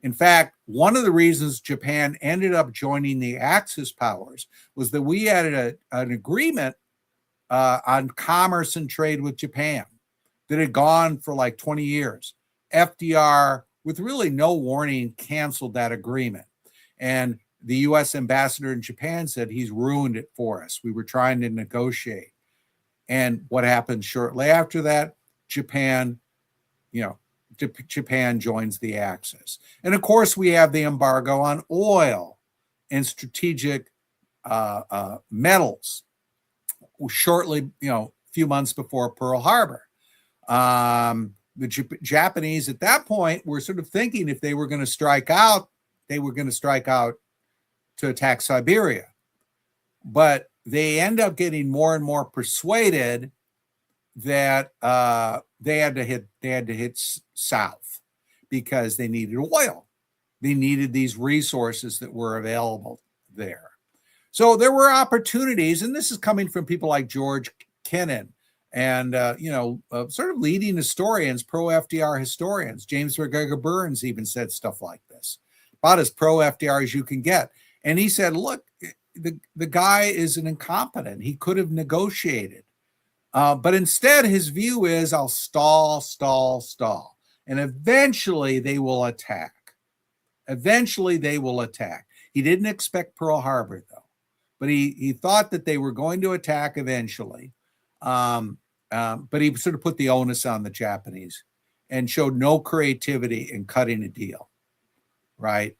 In fact, one of the reasons Japan ended up joining the Axis powers was that we had an agreement on commerce and trade with Japan that had gone for like 20 years. FDR, with really no warning, canceled that agreement. And the U.S. ambassador in Japan said, he's ruined it for us. We were trying to negotiate. And what happened shortly after that? Japan joins the Axis. And of course, we have the embargo on oil and strategic metals shortly, a few months before Pearl Harbor. The Japanese at that point were sort of thinking if they were going to strike out, to attack Siberia. But they end up getting more and more persuaded that they had to hit south because they needed oil. They needed these resources that were available there. So there were opportunities, and this is coming from people like George Kennan and sort of leading historians, pro-FDR historians. James McGregor Burns even said stuff like this, about as pro-FDR as you can get. And he said, look, the guy is an incompetent. He could have negotiated. But instead, his view is, I'll stall. And eventually they will attack. He didn't expect Pearl Harbor, though. But he thought that they were going to attack eventually. But he sort of put the onus on the Japanese and showed no creativity in cutting a deal, right,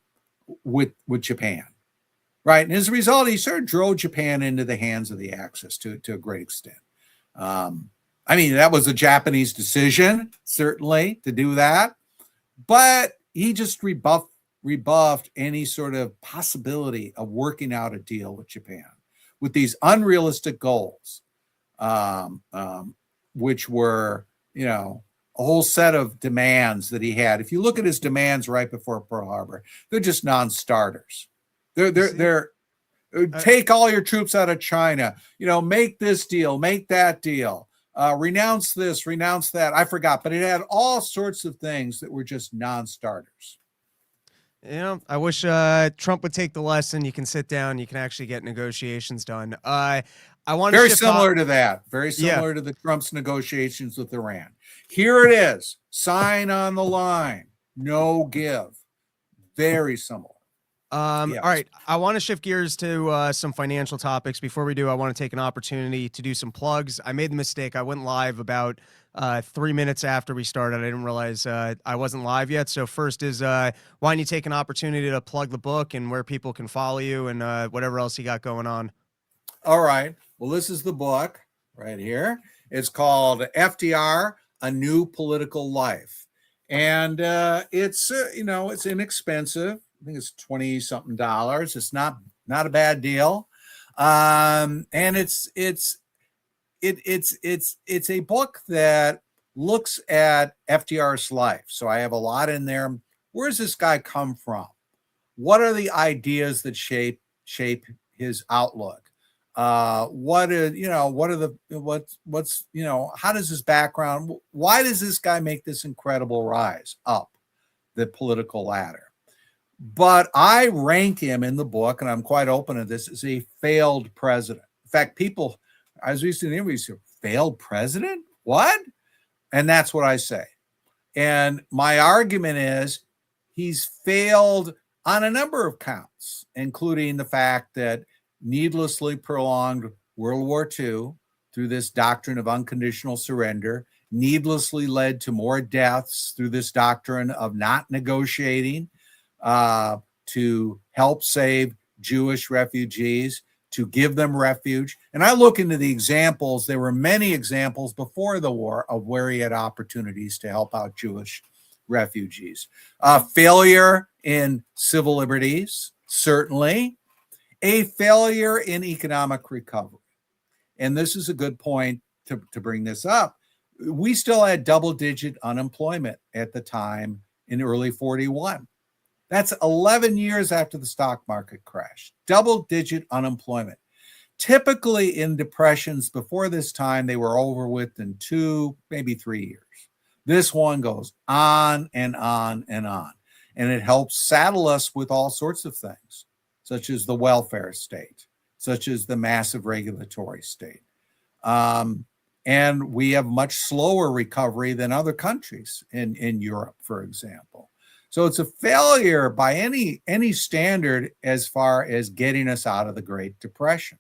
with Japan. Right. And as a result, he sort of drove Japan into the hands of the Axis to a great extent. That was a Japanese decision, certainly, to do that. But he just rebuffed rebuffed any sort of possibility of working out a deal with Japan with these unrealistic goals, which were, you know, a whole set of demands that he had. If you look at his demands right before Pearl Harbor, they're just non-starters. They're take all your troops out of China, you know, make this deal, make that deal, renounce this, renounce that. I forgot, but it had all sorts of things that were just non-starters. You know, I wish Trump would take the lesson. You can sit down, you can actually get negotiations done. I want to very shift similar to that, very Yeah. similar to the Trump's negotiations with Iran. Here it is, sign on the line, no give. Very similar. All right, I want to shift gears to some financial topics. Before we do, I want to take an opportunity to do some plugs. I made the mistake. I went live about 3 minutes after we started. I didn't realize I wasn't live yet. So first is, why don't you take an opportunity to plug the book and where people can follow you and whatever else you got going on. All right. Well, this is the book right here. It's called FDR, A New Political Life. And it's, you know, it's inexpensive. I think it's 20 something dollars. It's not a bad deal. And it's a book that looks at FDR's life. So I have a lot in there. Where does this guy come from? What are the ideas that shape his outlook? What is, you know, what's, you know, how does his background, why does this guy make this incredible rise up the political ladder? But I rank him in the book, and I'm quite open to this, as a failed president. In fact, people, I was recently in the interviews, failed president? What? And that's what I say. And my argument is he's failed on a number of counts, including the fact that needlessly prolonged World War II through this doctrine of unconditional surrender, needlessly led to more deaths through this doctrine of not negotiating to help save Jewish refugees, to give them refuge. And I look into the examples. There were many examples before the war of where he had opportunities to help out Jewish refugees. Failure in civil liberties, certainly. A failure in economic recovery. And this is a good point to bring this up. We still had double-digit unemployment at the time in early 41. That's 11 years after the stock market crash. Double-digit unemployment. Typically in depressions before this time, they were over with in 2, maybe 3 years. This one goes on and on and on. And it helps saddle us with all sorts of things, such as the welfare state, such as the massive regulatory state. And we have much slower recovery than other countries in Europe, for example. So it's a failure by any standard as far as getting us out of the Great Depression.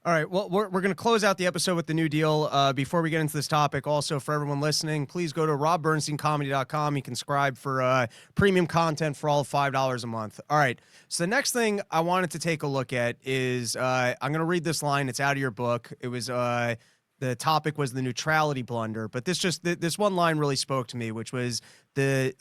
All right. Well, we're going to close out the episode with the New Deal. Before we get into this topic, also for everyone listening, please go to robbernsteincomedy.com. You can subscribe for premium content for all $5 a month. All right. So the next thing I wanted to take a look at is I'm going to read this line. It's out of your book. It was the topic was the neutrality blunder, but this one line really spoke to me, which was the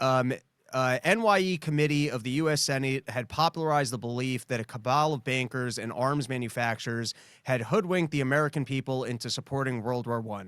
NYE committee of the U.S. Senate had popularized the belief that a cabal of bankers and arms manufacturers had hoodwinked the American people into supporting World War I.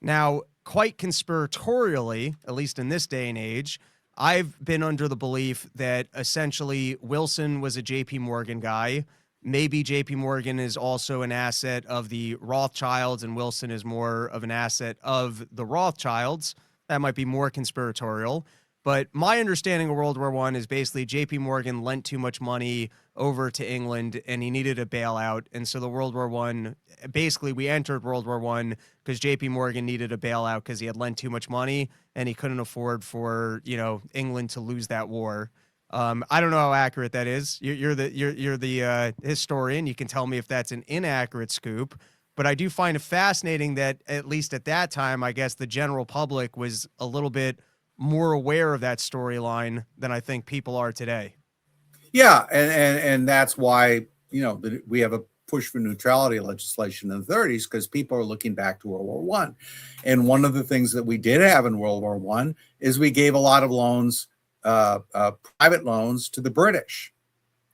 Now, quite conspiratorially, at least in this day and age, I've been under the belief that essentially Wilson was a J.P. Morgan guy. Maybe J.P. Morgan is also an asset of the Rothschilds, and Wilson is more of an asset of the Rothschilds. That might be more conspiratorial. But my understanding of World War I is basically J.P. Morgan lent too much money over to England and he needed a bailout. And so the World War I, basically we entered World War I because J.P. Morgan needed a bailout because he had lent too much money and he couldn't afford for, you know, England to lose that war. I don't know how accurate that is. You're the historian. You can tell me if that's an inaccurate scoop. But I do find it fascinating that at least at that time, I guess the general public was a little bit more aware of that storyline than I think people are today. Yeah, and that's why, you know, we have a push for neutrality legislation in the 30s, because people are looking back to World War I. And one of the things that we did have in World War I is we gave a lot of loans private loans to the British,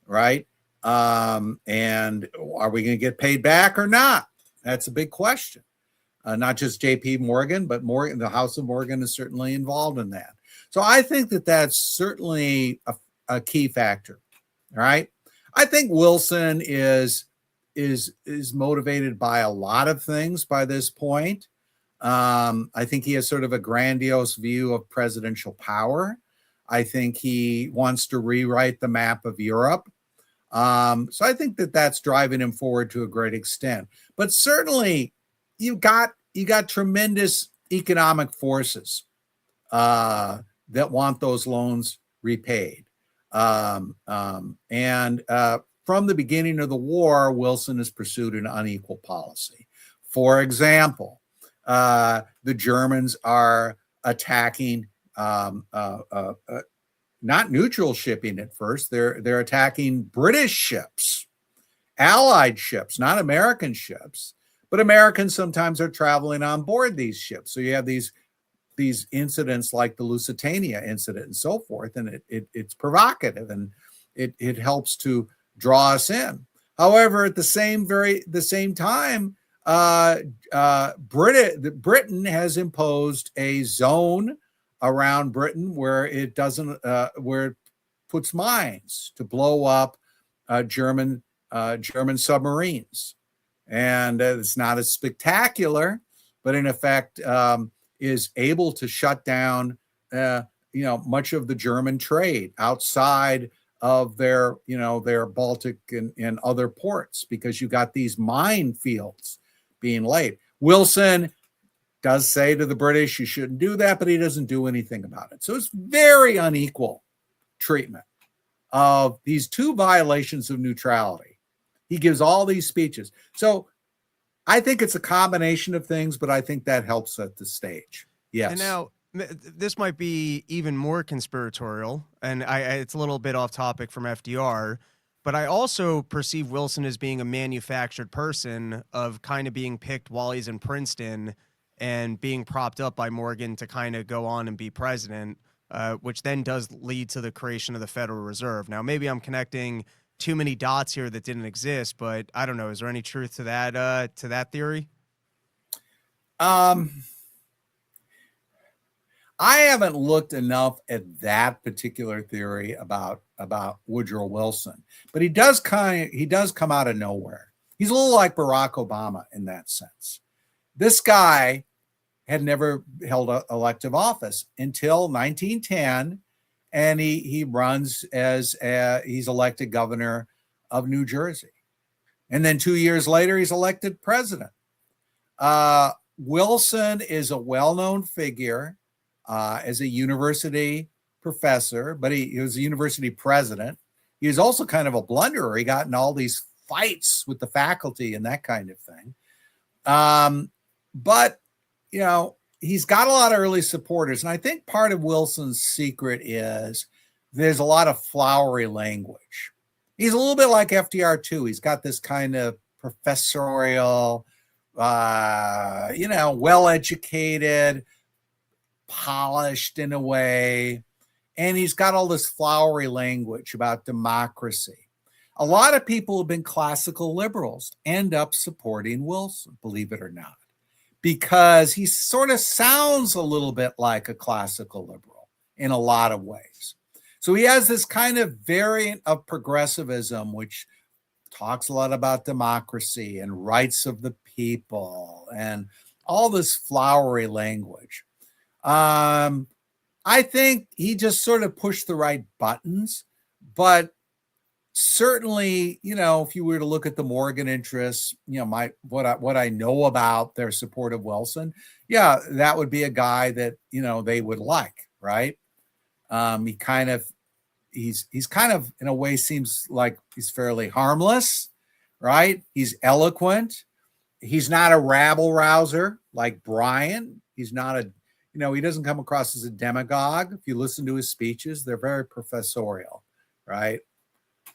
right? And are we going to get paid back or not? That's a big question. Not just J.P. Morgan, but Morgan, the House of Morgan is certainly involved in that. So I think that that's certainly a key factor. All right. I think Wilson is motivated by a lot of things by this point. I think he has sort of a grandiose view of presidential power. I think he wants to rewrite the map of Europe. So I think that that's driving him forward to a great extent. But certainly, you got tremendous economic forces that want those loans repaid. And from the beginning of the war, Wilson has pursued an unequal policy. For example, the Germans are attacking not neutral shipping at first. They're attacking British ships, Allied ships, not American ships. But Americans sometimes are traveling on board these ships. So you have these incidents like the Lusitania incident and so forth, and it's provocative and it helps to draw us in. However, at the same time, Britain has imposed a zone around Britain where it doesn't where it puts mines to blow up German submarines. And it's not as spectacular, but in effect is able to shut down, much of the German trade outside of their Baltic and other ports, because you got these minefields being laid. Wilson does say to the British, you shouldn't do that, but he doesn't do anything about it. So it's very unequal treatment of these two violations of neutrality. He gives all these speeches. So I think it's a combination of things, but I think that helps set the stage. Yes. And now this might be even more conspiratorial, and it's a little bit off topic from FDR, but I also perceive Wilson as being a manufactured person, of kind of being picked while he's in Princeton and being propped up by Morgan to kind of go on and be president, which then does lead to the creation of the Federal Reserve. Now, maybe I'm connecting too many dots here that didn't exist, but I don't know. Is there any truth to that theory? I haven't looked enough at that particular theory about Woodrow Wilson, but he does come out of nowhere. He's a little like Barack Obama in that sense. This guy had never held an elective office until 1910, and he runs as he's elected governor of New Jersey, and then 2 years later he's elected president. Wilson is a well-known figure as a university professor, but he was a university president. He was also kind of a blunderer. He got in all these fights with the faculty and that kind of thing. But he's got a lot of early supporters. And I think part of Wilson's secret is there's a lot of flowery language. He's a little bit like FDR too. He's got this kind of professorial, well-educated, polished in a way. And he's got all this flowery language about democracy. A lot of people who've been classical liberals end up supporting Wilson, believe it or not, because he sort of sounds a little bit like a classical liberal in a lot of ways. So he has this kind of variant of progressivism, which talks a lot about democracy and rights of the people and all this flowery language. I think he just sort of pushed the right buttons, but certainly, if you were to look at the Morgan interests, what I know about their support of Wilson, yeah, that would be a guy that, they would like, right? He's kind of, in a way, seems like he's fairly harmless, right? He's eloquent. He's not a rabble rouser like Bryan. He's not he doesn't come across as a demagogue. If you listen to his speeches, they're very professorial, right?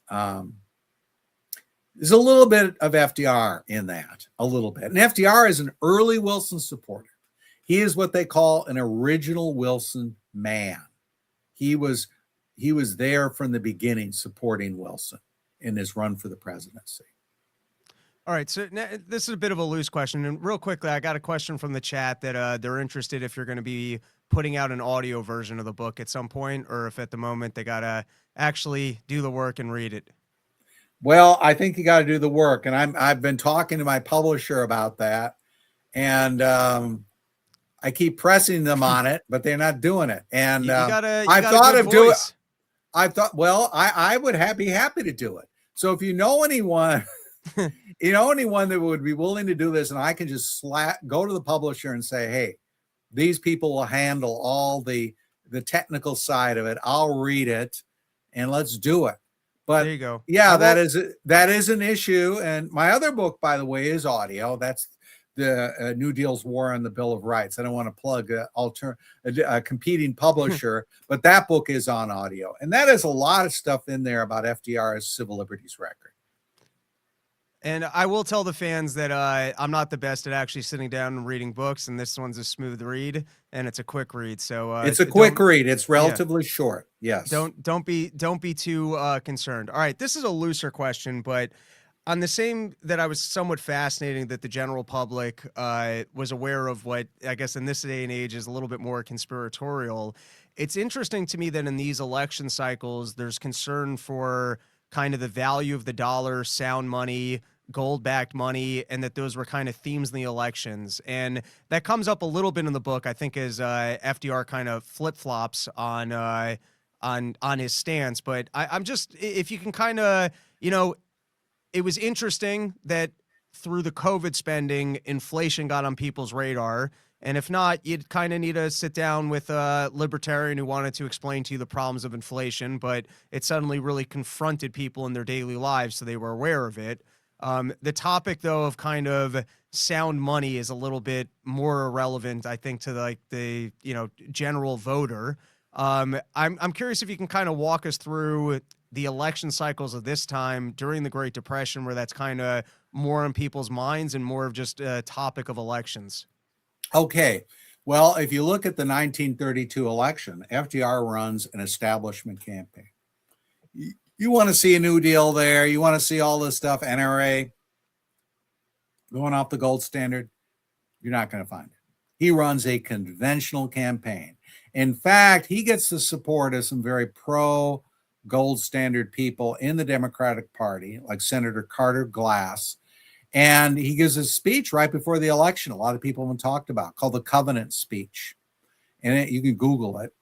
There's a little bit of FDR in that, a little bit. And FDR is an early Wilson supporter. He is what they call an original Wilson man. He was he was there from the beginning supporting Wilson in his run for the presidency. All right, so now, this is a bit of a loose question, and real quickly, I got a question from the chat that they're interested if you're going to be putting out an audio version of the book at some point, or if at the moment they got to actually do the work and read it. Well, I think you got to do the work, and I've been talking to my publisher about that, and I keep pressing them on it, but they're not doing it. And I thought of doing. I thought, well, I would be happy to do it. So if you know anyone. You know, anyone that would be willing to do this, and I can just go to the publisher and say, hey, these people will handle all the technical side of it. I'll read it and let's do it. But there you go. Yeah, that is an issue. And my other book, by the way, is audio. That's the New Deal's War on the Bill of Rights. I don't want to plug a competing publisher, but that book is on audio. And that has a lot of stuff in there about FDR's civil liberties record. And I will tell the fans that I'm not the best at actually sitting down and reading books, and this one's a smooth read, and it's a quick read. So it's a quick read. It's relatively short. Yes. Don't be too concerned. All right, this is a looser question, but on the same that I was somewhat fascinating that the general public was aware of what I guess in this day and age is a little bit more conspiratorial. It's interesting to me that in these election cycles, there's concern for kind of the value of the dollar, sound money, gold-backed money, and that those were kind of themes in the elections. And that comes up a little bit in the book, I think, as FDR kind of flip-flops on his stance. But I'm just, if you can kind of, you know, it was interesting that through the COVID spending, inflation got on people's radar. And if not, you'd kind of need to sit down with a libertarian who wanted to explain to you the problems of inflation, but it suddenly really confronted people in their daily lives, so they were aware of it. The topic, though, of kind of sound money is a little bit more irrelevant, I think, to the general voter. I'm curious if you can kind of walk us through the election cycles of this time during the Great Depression, where that's kind of more on people's minds and more of just a topic of elections. Okay. Well, if you look at the 1932 election, FDR runs an establishment campaign. You want to see a New Deal there. You want to see all this stuff, NRA, going off the gold standard. You're not going to find it. He runs a conventional campaign. In fact, he gets the support of some very pro-gold standard people in the Democratic Party, like Senator Carter Glass. And he gives a speech right before the election. A lot of people have talked about, called the Covenant Speech. And you can Google it.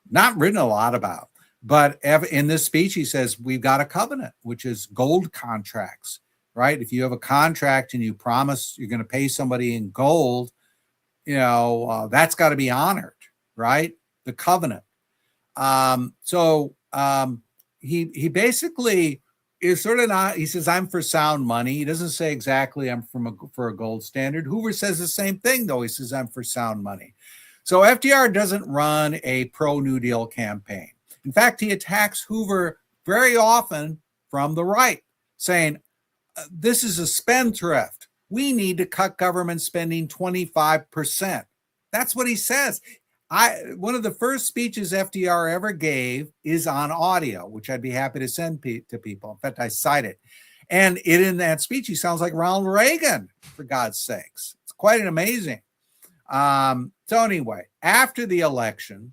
Not written a lot about. But in this speech, he says, we've got a covenant, which is gold contracts, right? If you have a contract and you promise you're going to pay somebody in gold, that's got to be honored, right? The covenant. He basically is sort of not, he says, I'm for sound money. He doesn't say exactly I'm for a gold standard. Hoover says the same thing, though. He says, I'm for sound money. So FDR doesn't run a pro-New Deal campaign. In fact, he attacks Hoover very often from the right, saying, this is a spendthrift. We need to cut government spending 25%. That's what he says. One of the first speeches FDR ever gave is on audio, which I'd be happy to send to people. In fact, I cite it. And in that speech, he sounds like Ronald Reagan, for God's sakes. It's quite an amazing. So anyway, after the election,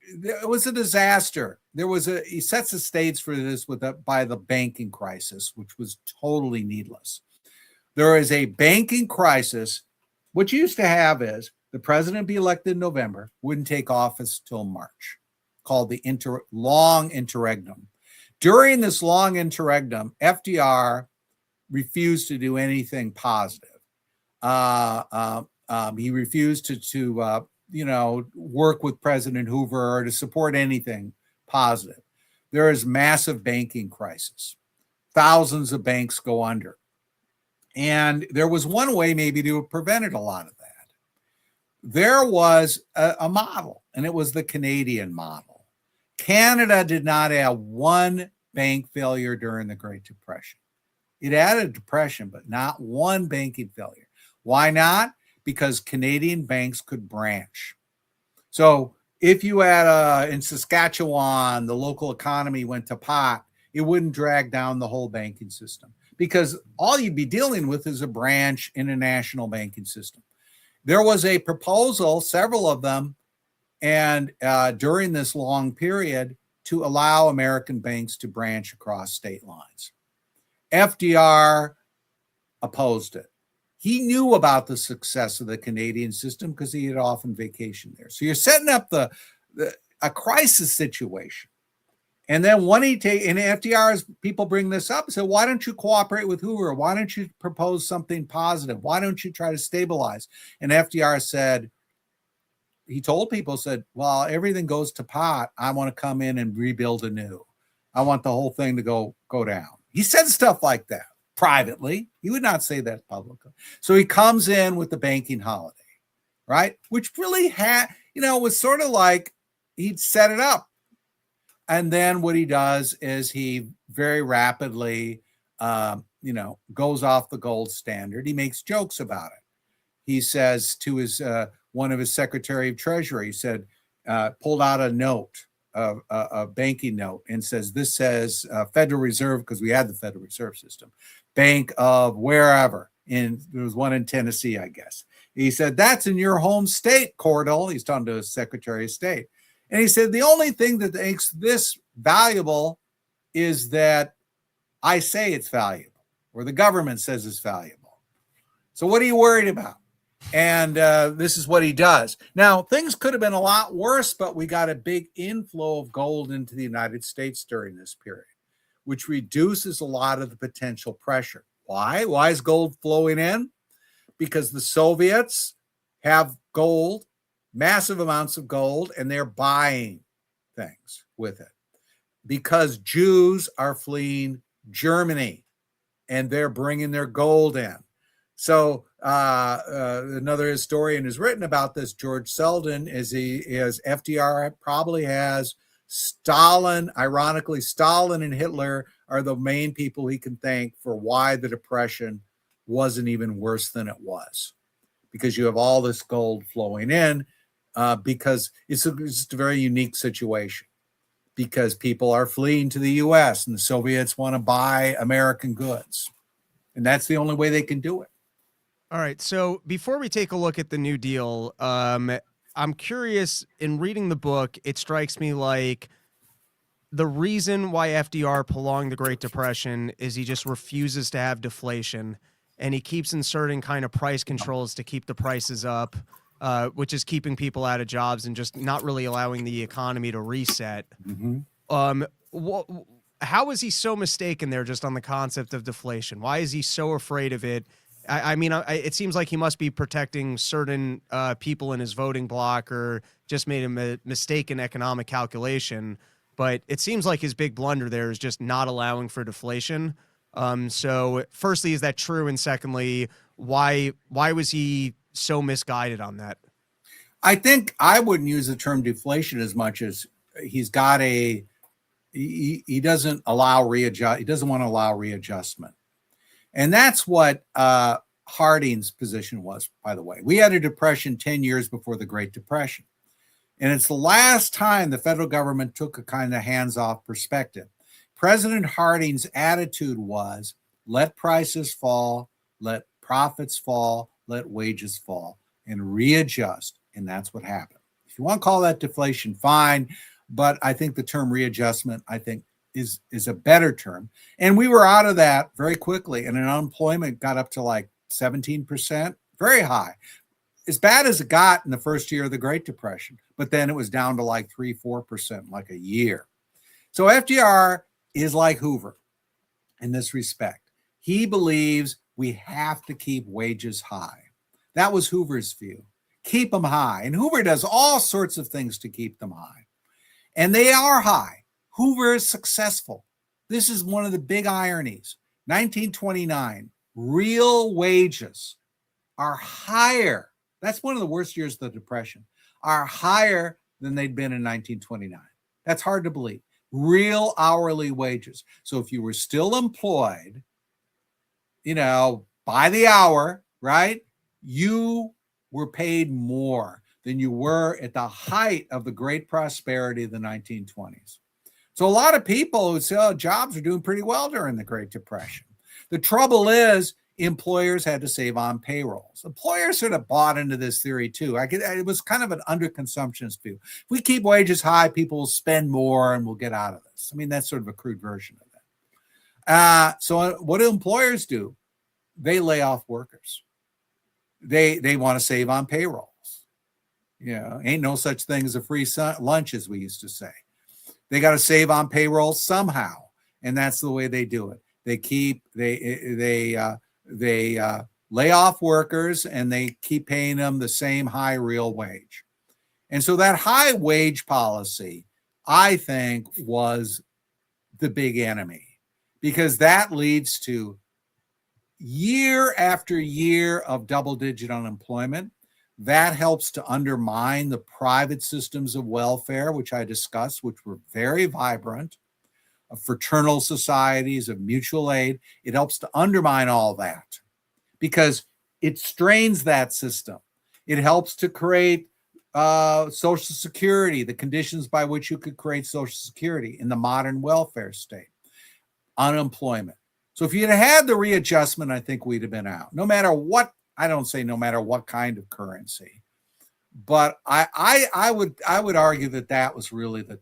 it was a disaster. He sets the stage for this by the banking crisis, which was totally needless. There is a banking crisis. What you used to have is the president be elected in November, wouldn't take office till March, called the long interregnum. During this long interregnum, FDR refused to do anything positive. He refused to work with President Hoover or to support anything positive. There is massive banking crisis. Thousands of banks go under. And there was one way maybe to have prevented a lot of that. There was a model, and it was the Canadian model. Canada did not have one bank failure during the Great Depression. It had a depression, but not one banking failure. Why not? Because Canadian banks could branch. So if you had in Saskatchewan, the local economy went to pot, it wouldn't drag down the whole banking system, because all you'd be dealing with is a branch in a national banking system. There was a proposal, several of them, and during this long period, to allow American banks to branch across state lines. FDR opposed it. He knew about the success of the Canadian system because he had often vacationed there. So you're setting up a crisis situation. And then when and FDR's people bring this up and say, why don't you cooperate with Hoover? Why don't you propose something positive? Why don't you try to stabilize? And FDR said, he told people, said, well, everything goes to pot. I want to come in and rebuild anew. I want the whole thing to go down. He said stuff like that privately. He would not say that publicly. So he comes in with the banking holiday, right? Which really was sort of like he'd set it up. And then what he does is he very rapidly, goes off the gold standard. He makes jokes about it. He says to his one of his Secretary of Treasury, he said, pulled out a note, a banking note, and says, this says Federal Reserve, because we had the Federal Reserve System, Bank of wherever. There was one in Tennessee, I guess. He said, that's in your home state, Cordell. He's talking to his Secretary of State. And he said, the only thing that makes this valuable is that I say it's valuable, or the government says it's valuable. So what are you worried about? And this is what he does. Now, things could have been a lot worse, but we got a big inflow of gold into the United States during this period, which reduces a lot of the potential pressure. Why? Why is gold flowing in? Because the Soviets have gold, massive amounts of gold, and they're buying things with it. Because Jews are fleeing Germany, and they're bringing their gold in. So another historian has written about this, George Selden, is FDR probably has Stalin. Ironically, Stalin and Hitler are the main people he can thank for why the Depression wasn't even worse than it was, because you have all this gold flowing in, because it's just a very unique situation, because people are fleeing to the U.S. and the Soviets want to buy American goods, and that's the only way they can do it. All right. So before we take a look at the New Deal, I'm curious, in reading the book, it strikes me like the reason why FDR prolonged the Great Depression is he just refuses to have deflation, and he keeps inserting kind of price controls to keep the prices up, which is keeping people out of jobs and just not really allowing the economy to reset. Mm-hmm. How is he so mistaken there just on the concept of deflation? Why is he so afraid of it? I mean, it seems like he must be protecting certain people in his voting bloc, or just made a mistaken economic calculation. But it seems like his big blunder there is just not allowing for deflation. So firstly, is that true? And secondly, why was he so misguided on that? I think I wouldn't use the term deflation as much as he's got he doesn't allow he doesn't want to allow readjustment. And that's what Harding's position was, by the way. We had a depression 10 years before the Great Depression. And it's the last time the federal government took a kind of hands-off perspective. President Harding's attitude was, let prices fall, let profits fall, let wages fall, and readjust. And that's what happened. If you want to call that deflation, fine. But I think the term readjustment, is a better term. And we were out of that very quickly. And unemployment got up to like 17%, very high. As bad as it got in the first year of the Great Depression, but then it was down to like 3-4% in like a year. So FDR is like Hoover in this respect. He believes we have to keep wages high. That was Hoover's view. Keep them high. And Hoover does all sorts of things to keep them high. And they are high. Hoover is successful. This is one of the big ironies. 1929, real wages are higher. That's one of the worst years of the Depression, are higher than they'd been in 1929. That's hard to believe. Real hourly wages. So if you were still employed, by the hour, right, you were paid more. than you were at the height of the great prosperity of the 1920s. So a lot of people who say, oh, jobs are doing pretty well during the Great Depression. The trouble is employers had to save on payrolls. Employers sort of bought into this theory too. It was kind of an underconsumptionist view. If we keep wages high, people will spend more and we'll get out of this. I mean, that's sort of a crude version of that. So what do employers do? They lay off workers. They want to save on payrolls. Ain't no such thing as a free lunch, as we used to say. They got to save on payroll somehow, and that's the way they do it. They lay off workers and they keep paying them the same high real wage. And so that high wage policy, I think, was the big enemy, because that leads to year after year of double-digit unemployment. That helps to undermine the private systems of welfare, which I discussed, which were very vibrant, of fraternal societies, of mutual aid. It helps to undermine all that because it strains that system. It helps to create Social Security, the conditions by which you could create Social Security in the modern welfare state, unemployment. So if you'd had the readjustment, I think we'd have been out. No matter what, I don't say no matter what kind of currency, but I would argue that was really the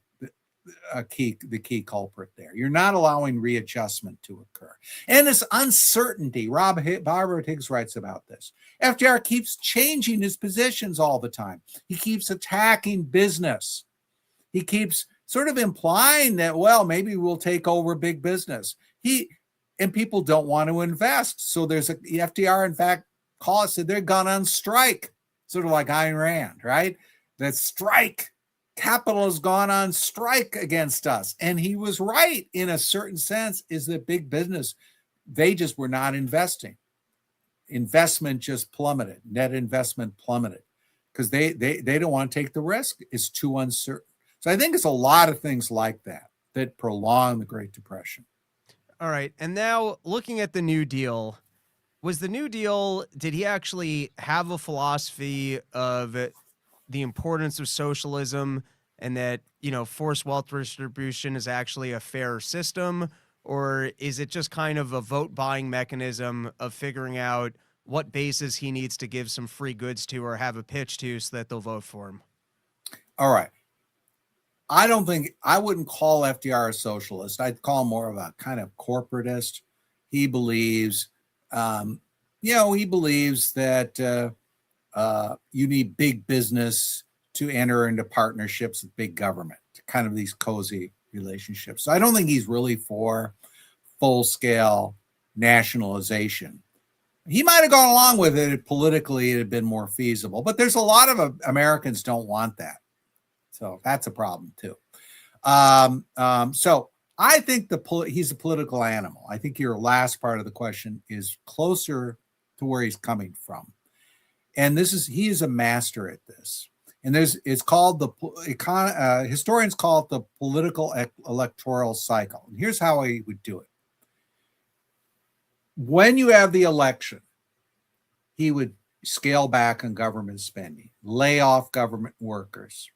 key culprit there. You're not allowing readjustment to occur. And this uncertainty, Robert Higgs writes about this. FDR keeps changing his positions all the time. He keeps attacking business. He keeps sort of implying that, well, maybe we'll take over big business. And people don't want to invest. So the FDR, in fact, said they're gone on strike, sort of like Ayn Rand, right? That strike. Capital has gone on strike against us. And he was right in a certain sense, is that big business, they just were not investing. Investment just plummeted. Net investment plummeted because they don't want to take the risk. It's too uncertain. So I think it's a lot of things like that prolong the Great Depression. All right. And now looking at the New Deal, was the New Deal, did he actually have a philosophy of the importance of socialism and that, forced wealth distribution is actually a fair system? Or is it just kind of a vote buying mechanism of figuring out what bases he needs to give some free goods to or have a pitch to so that they'll vote for him? All right. I wouldn't call FDR a socialist. I'd call him more of a kind of corporatist. He believes, that you need big business to enter into partnerships with big government, kind of these cozy relationships. So I don't think he's really for full-scale nationalization. He might have gone along with it politically; it had been more feasible. But there's a lot of Americans don't want that. So that's a problem too. So I think he's a political animal. I think your last part of the question is closer to where he's coming from. And he is a master at this. And it's called historians call it the political electoral cycle. And here's how he would do it. When you have the election, he would scale back on government spending, lay off government workers.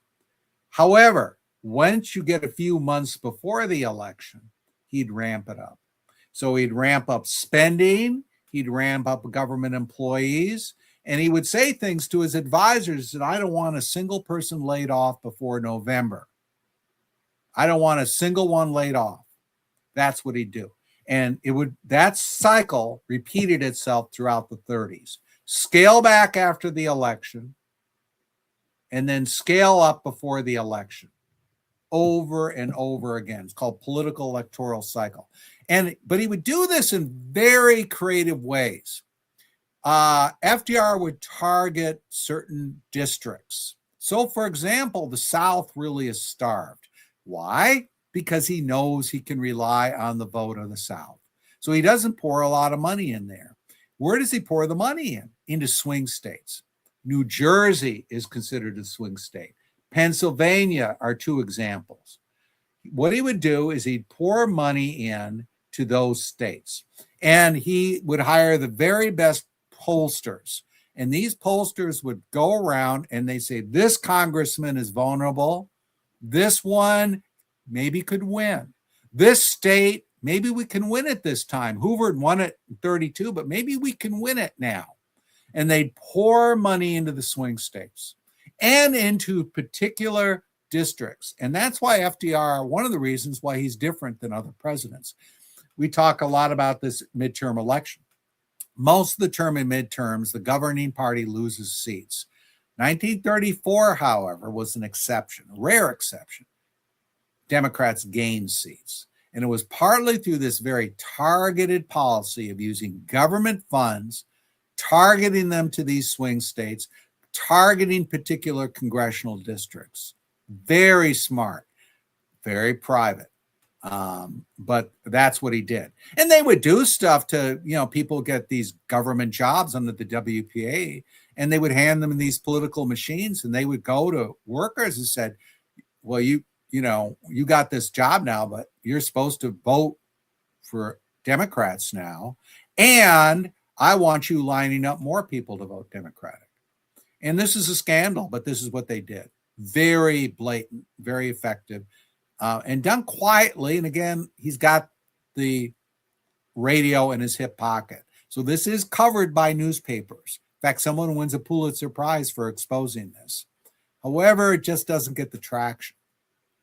However, once you get a few months before the election, he'd ramp it up. So he'd ramp up spending, he'd ramp up government employees, and he would say things to his advisors that I don't want a single person laid off before November. I don't want a single one laid off. That's what he'd do. And that cycle repeated itself throughout the 30s. Scale back after the election, and then scale up before the election, over and over again. It's called political electoral cycle. But he would do this in very creative ways. FDR would target certain districts. So, for example, the South really is starved. Why? Because he knows he can rely on the vote of the South. So he doesn't pour a lot of money in there. Where does he pour the money in? Into swing states. New Jersey is considered a swing state. Pennsylvania are two examples. What he would do is he'd pour money in to those states, and he would hire the very best pollsters, And these pollsters would go around and they say, this congressman is vulnerable. This one maybe could win. This state, maybe we can win it this time. Hoover won it in 32, but maybe we can win it now. And they'd pour money into the swing states and into particular districts. And that's why FDR, one of the reasons why he's different than other presidents. We talk a lot about this midterm election. Most of the term in midterms, the governing party loses seats. 1934, however, was an exception, a rare exception. Democrats gained seats. And it was partly through this very targeted policy of using government funds, targeting them to these swing states, targeting particular congressional districts. Very smart, very private. But that's what he did. And they would do stuff to, people get these government jobs under the WPA, and they would hand them these political machines, and they would go to workers and said, well, you got this job now, but you're supposed to vote for Democrats now. And I want you lining up more people to vote Democratic. And this is a scandal, but this is what they did. Very blatant, very effective. And done quietly. And again, he's got the radio in his hip pocket. So this is covered by newspapers. In fact, someone wins a Pulitzer Prize for exposing this. However, it just doesn't get the traction,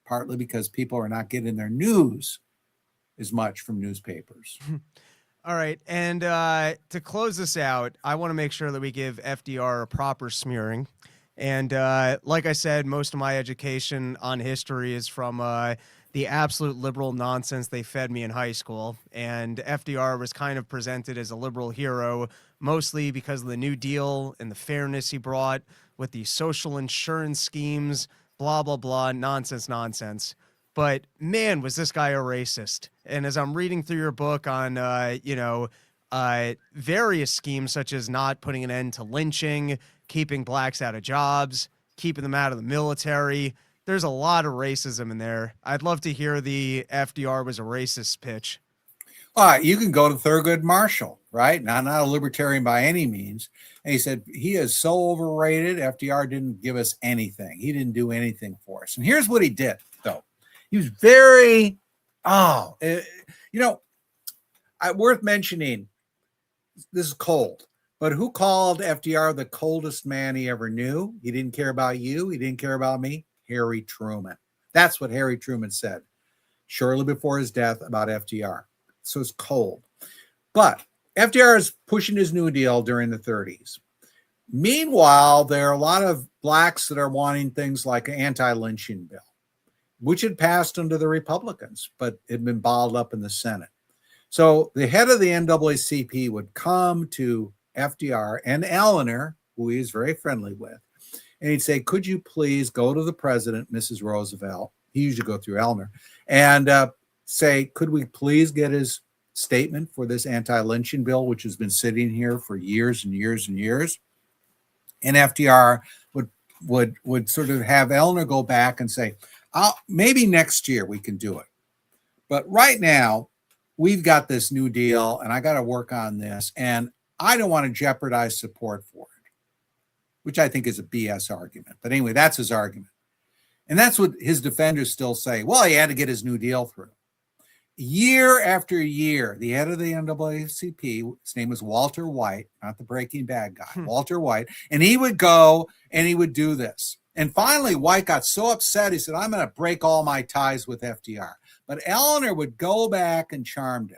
partly because people are not getting their news as much from newspapers. All right. And to close this out, I want to make sure that we give FDR a proper smearing. And like I said, most of my education on history is from the absolute liberal nonsense they fed me in high school. And FDR was kind of presented as a liberal hero, mostly because of the New Deal and the fairness he brought with the social insurance schemes, blah, blah, blah, nonsense. But man, was this guy a racist. And as I'm reading through your book on, various schemes, such as not putting an end to lynching, keeping blacks out of jobs, keeping them out of the military, there's a lot of racism in there. I'd love to hear the FDR was a racist pitch. You can go to Thurgood Marshall, right? Not a libertarian by any means. And he said, he is so overrated. FDR didn't give us anything. He didn't do anything for us. And here's what he did, though. He was very, worth mentioning, this is cold, but who called FDR the coldest man he ever knew? He didn't care about you. He didn't care about me. Harry Truman. That's what Harry Truman said shortly before his death about FDR. So it's cold. But FDR is pushing his New Deal during the 30s. Meanwhile, there are a lot of blacks that are wanting things like an anti-lynching bill, which had passed under the Republicans, but had been balled up in the Senate. So the head of the NAACP would come to FDR and Eleanor, who he is very friendly with, and he'd say, could you please go to the president, Mrs. Roosevelt, he usually go through Eleanor, and say, could we please get his statement for this anti-lynching bill, which has been sitting here for years and years and years? And FDR would sort of have Eleanor go back and say, maybe next year we can do it. But right now, we've got this New Deal, and I got to work on this, and I don't want to jeopardize support for it, which I think is a BS argument. But anyway, that's his argument. And that's what his defenders still say. Well, he had to get his New Deal through. Year after year, the head of the NAACP, his name was Walter White, not the Breaking Bad guy, Walter White, and he would go and he would do this. And finally, White got so upset, he said, I'm going to break all my ties with FDR. But Eleanor would go back and charmed him.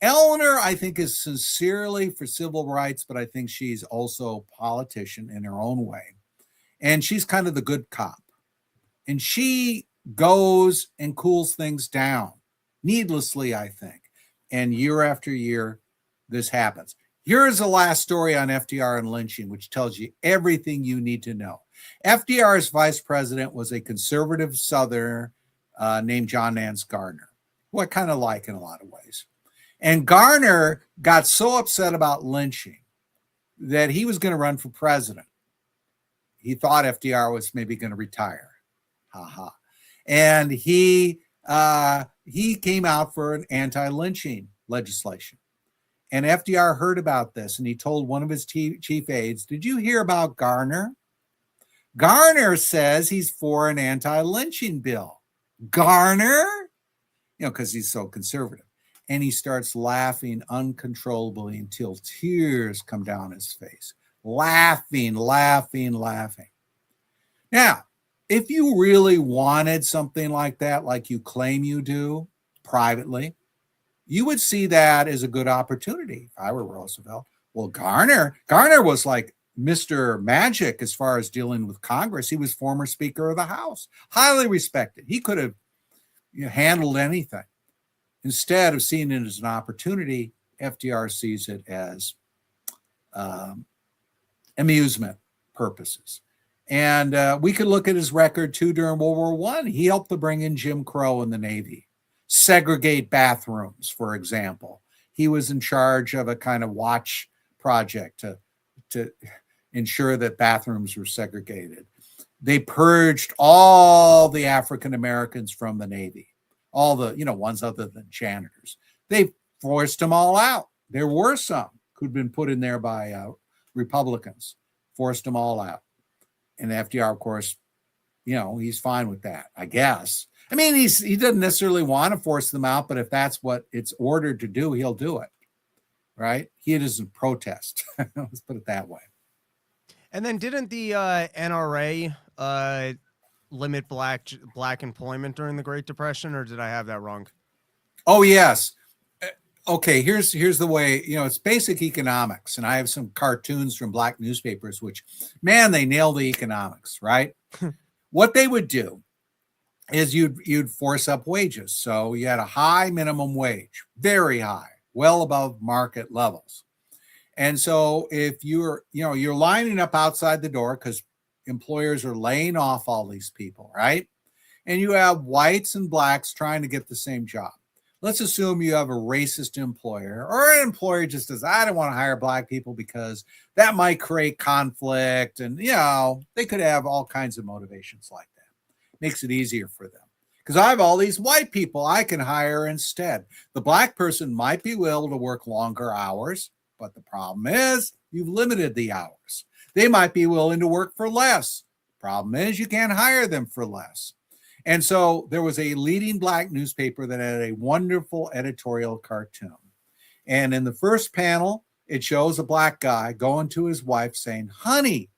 Eleanor, I think, is sincerely for civil rights, but I think she's also a politician in her own way. And she's kind of the good cop. And she goes and cools things down, needlessly, I think. And year after year, this happens. Here's the last story on FDR and lynching, which tells you everything you need to know. FDR's vice president was a conservative Southerner named John Nance Garner, who I kind of like in a lot of ways. And Garner got so upset about lynching that he was going to run for president. He thought FDR was maybe going to retire. And he came out for an anti-lynching legislation. And FDR heard about this, and he told one of his chief aides, "Did you hear about Garner? Garner says he's for an anti-lynching bill." Garner? Because he's so conservative. And he starts laughing uncontrollably until tears come down his face. Laughing, laughing, laughing. Now, if you really wanted something like that, like you claim you do privately, you would see that as a good opportunity. If I were Roosevelt, well, Garner was like Mr. Magic as far as dealing with Congress. He was former Speaker of the House, highly respected. He could have handled anything. Instead of seeing it as an opportunity, FDR sees it as amusement purposes. And we could look at his record too during World War I. He helped to bring in Jim Crow in the Navy, segregate bathrooms, for example. He was in charge of a kind of watch project to ensure that bathrooms were segregated. They purged all the African Americans from the Navy, all the ones other than janitors. They forced them all out. There were some who'd been put in there by Republicans, forced them all out. And FDR, of course, he's fine with that, I guess. I mean, he doesn't necessarily want to force them out, but if that's what it's ordered to do, he'll do it, right? He doesn't protest. Let's put it that way. And then didn't the NRA limit black employment during the Great Depression, or did I have that wrong? Oh, yes. Okay, here's the way, it's basic economics, and I have some cartoons from black newspapers, which, man, they nail the economics, right? What they would do is you'd force up wages. So you had a high minimum wage, very high, well above market levels. And so if you're lining up outside the door because employers are laying off all these people, right? And you have whites and blacks trying to get the same job. Let's assume you have a racist employer, or an employer just says, I don't want to hire black people because that might create conflict. And, they could have all kinds of motivations like that. Makes it easier for them. Because I have all these white people I can hire instead. The black person might be willing to work longer hours, but the problem is you've limited the hours. They might be willing to work for less. Problem is you can't hire them for less. And so there was a leading black newspaper that had a wonderful editorial cartoon. And in the first panel, it shows a black guy going to his wife saying, honey,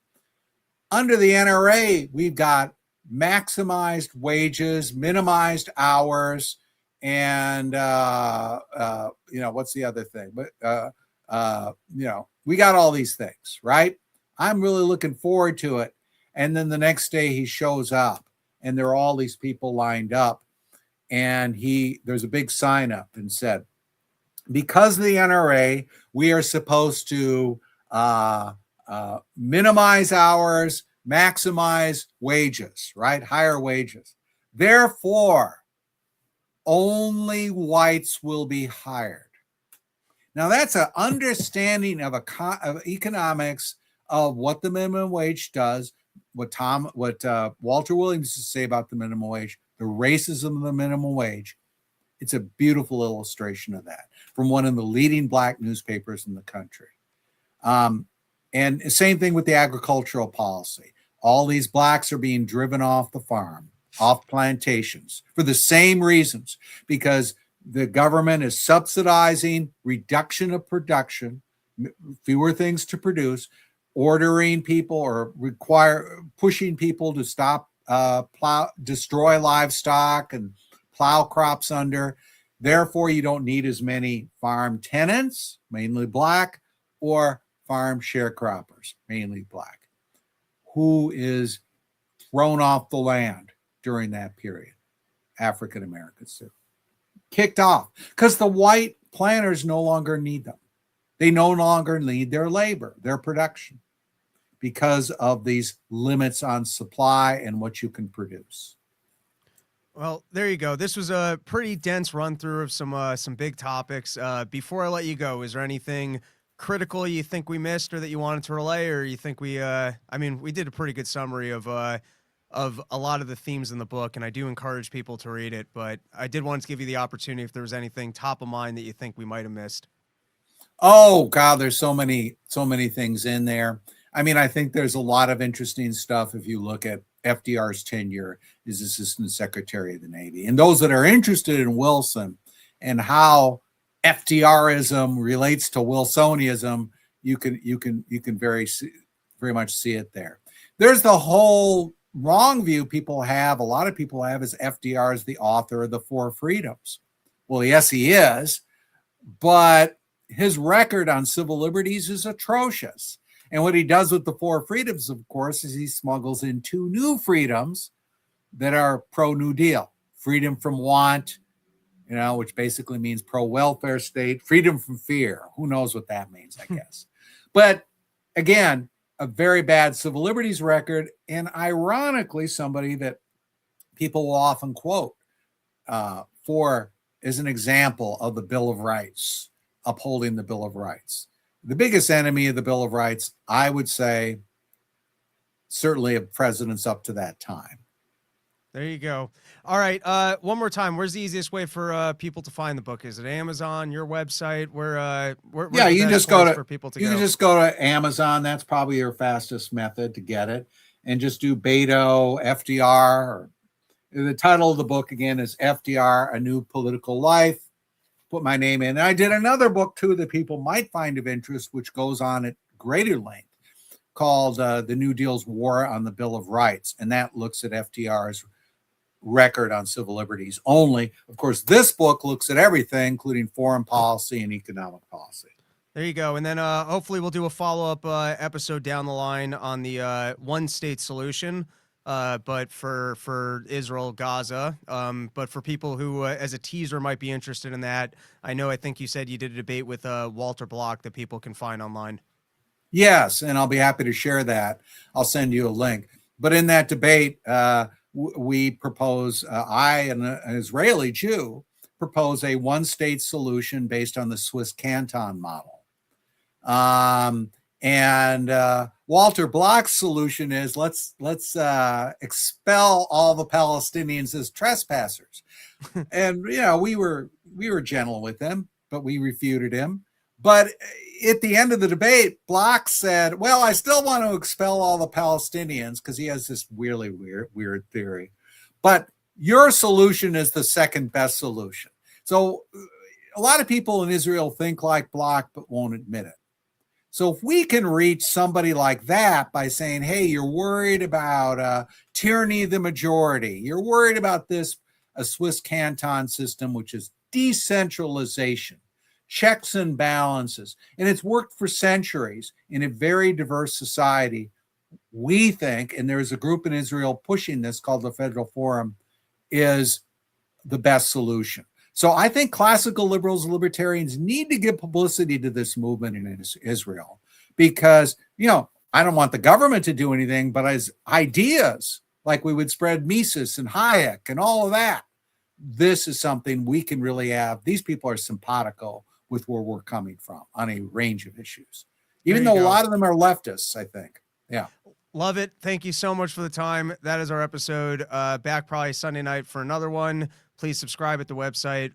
under the NRA, we've got maximized wages, minimized hours, and, what's the other thing? But, we got all these things, right? I'm really looking forward to it. And then the next day he shows up, and there are all these people lined up, and there's a big sign up and said, because of the NRA, we are supposed to minimize hours, maximize wages, right? Higher wages. Therefore, only whites will be hired. Now, that's an understanding of economics of what the minimum wage does, what Walter Williams used to say about the minimum wage, the racism of the minimum wage. It's a beautiful illustration of that from one of the leading black newspapers in the country. And same thing with the agricultural policy. All these blacks are being driven off the farm, off plantations for the same reasons, because the government is subsidizing reduction of production, fewer things to produce, ordering people or pushing people to stop destroy livestock and plow crops under. Therefore, you don't need as many farm tenants, mainly black, or farm sharecroppers, mainly black, who is thrown off the land during that period. African Americans too. Kicked off because the white planters no longer need them. They no longer need their labor, their production, because of these limits on supply and what you can produce. Well, there you go. This was a pretty dense run through of some big topics. Before I let you go, is there anything critical you think we missed or that you wanted to relay, or you think we we did a pretty good summary of a lot of the themes in the book, and I do encourage people to read it, but I did want to give you the opportunity if there was anything top of mind that you think we might have missed. Oh God, there's so many things in there. I mean, I think there's a lot of interesting stuff if you look at FDR's tenure as Assistant Secretary of the Navy. And those that are interested in Wilson and how FDRism relates to Wilsonianism, you can very much see it there. There's the whole wrong view people have, a lot of people have, is FDR is the author of the Four Freedoms. Well, yes, he is, but his record on civil liberties is atrocious. And what he does with the Four Freedoms, of course, is he smuggles in two new freedoms that are pro-New Deal. Freedom from want, which basically means pro-welfare state. Freedom from fear. Who knows what that means, I guess. But again, a very bad civil liberties record, and ironically, somebody that people will often quote for as an example of the Bill of Rights, upholding the Bill of Rights. The biggest enemy of the Bill of Rights, I would say, certainly of presidents up to that time. There you go. All right. One more time. Where's the easiest way for people to find the book? Is it Amazon, your website? Where's you can just go to for people to you can just go to Amazon. That's probably your fastest method to get it. And just do Beito, FDR. The title of the book again is FDR: A New Political Life. Put my name in. And I did another book too that people might find of interest, which goes on at greater length, called The New Deal's War on the Bill of Rights. And that looks at FDR's record on civil liberties only. Of course, this book looks at everything, including foreign policy and economic policy. There you go. And then hopefully we'll do a follow-up episode down the line on the one-state solution, but for Israel, Gaza. But for people who, as a teaser, might be interested in that, I think you said you did a debate with Walter Block that people can find online. Yes, and I'll be happy to share that. I'll send you a link. But in that debate, we propose, I and an Israeli Jew propose a one-state solution based on the Swiss canton model. And Walter Block's solution is let's expel all the Palestinians as trespassers. And we were gentle with him, but we refuted him. But at the end of the debate, Block said, well, I still want to expel all the Palestinians, because he has this really weird theory. But your solution is the second best solution. So a lot of people in Israel think like Block, but won't admit it. So if we can reach somebody like that by saying, hey, you're worried about tyranny of the majority, you're worried about a Swiss canton system, which is decentralization, checks and balances, and it's worked for centuries in a very diverse society. We think, and there's a group in Israel pushing this called the Federal Forum, is the best solution. So I think classical liberals and libertarians need to give publicity to this movement in Israel, because, I don't want the government to do anything, but as ideas, like we would spread Mises and Hayek and all of that, this is something we can really have. These people are simpatico with where we're coming from on a range of issues, even though a lot of them are leftists, I think. Yeah. Love it. Thank you so much for the time. That is our episode. Back probably Sunday night for another one. Please subscribe at the website,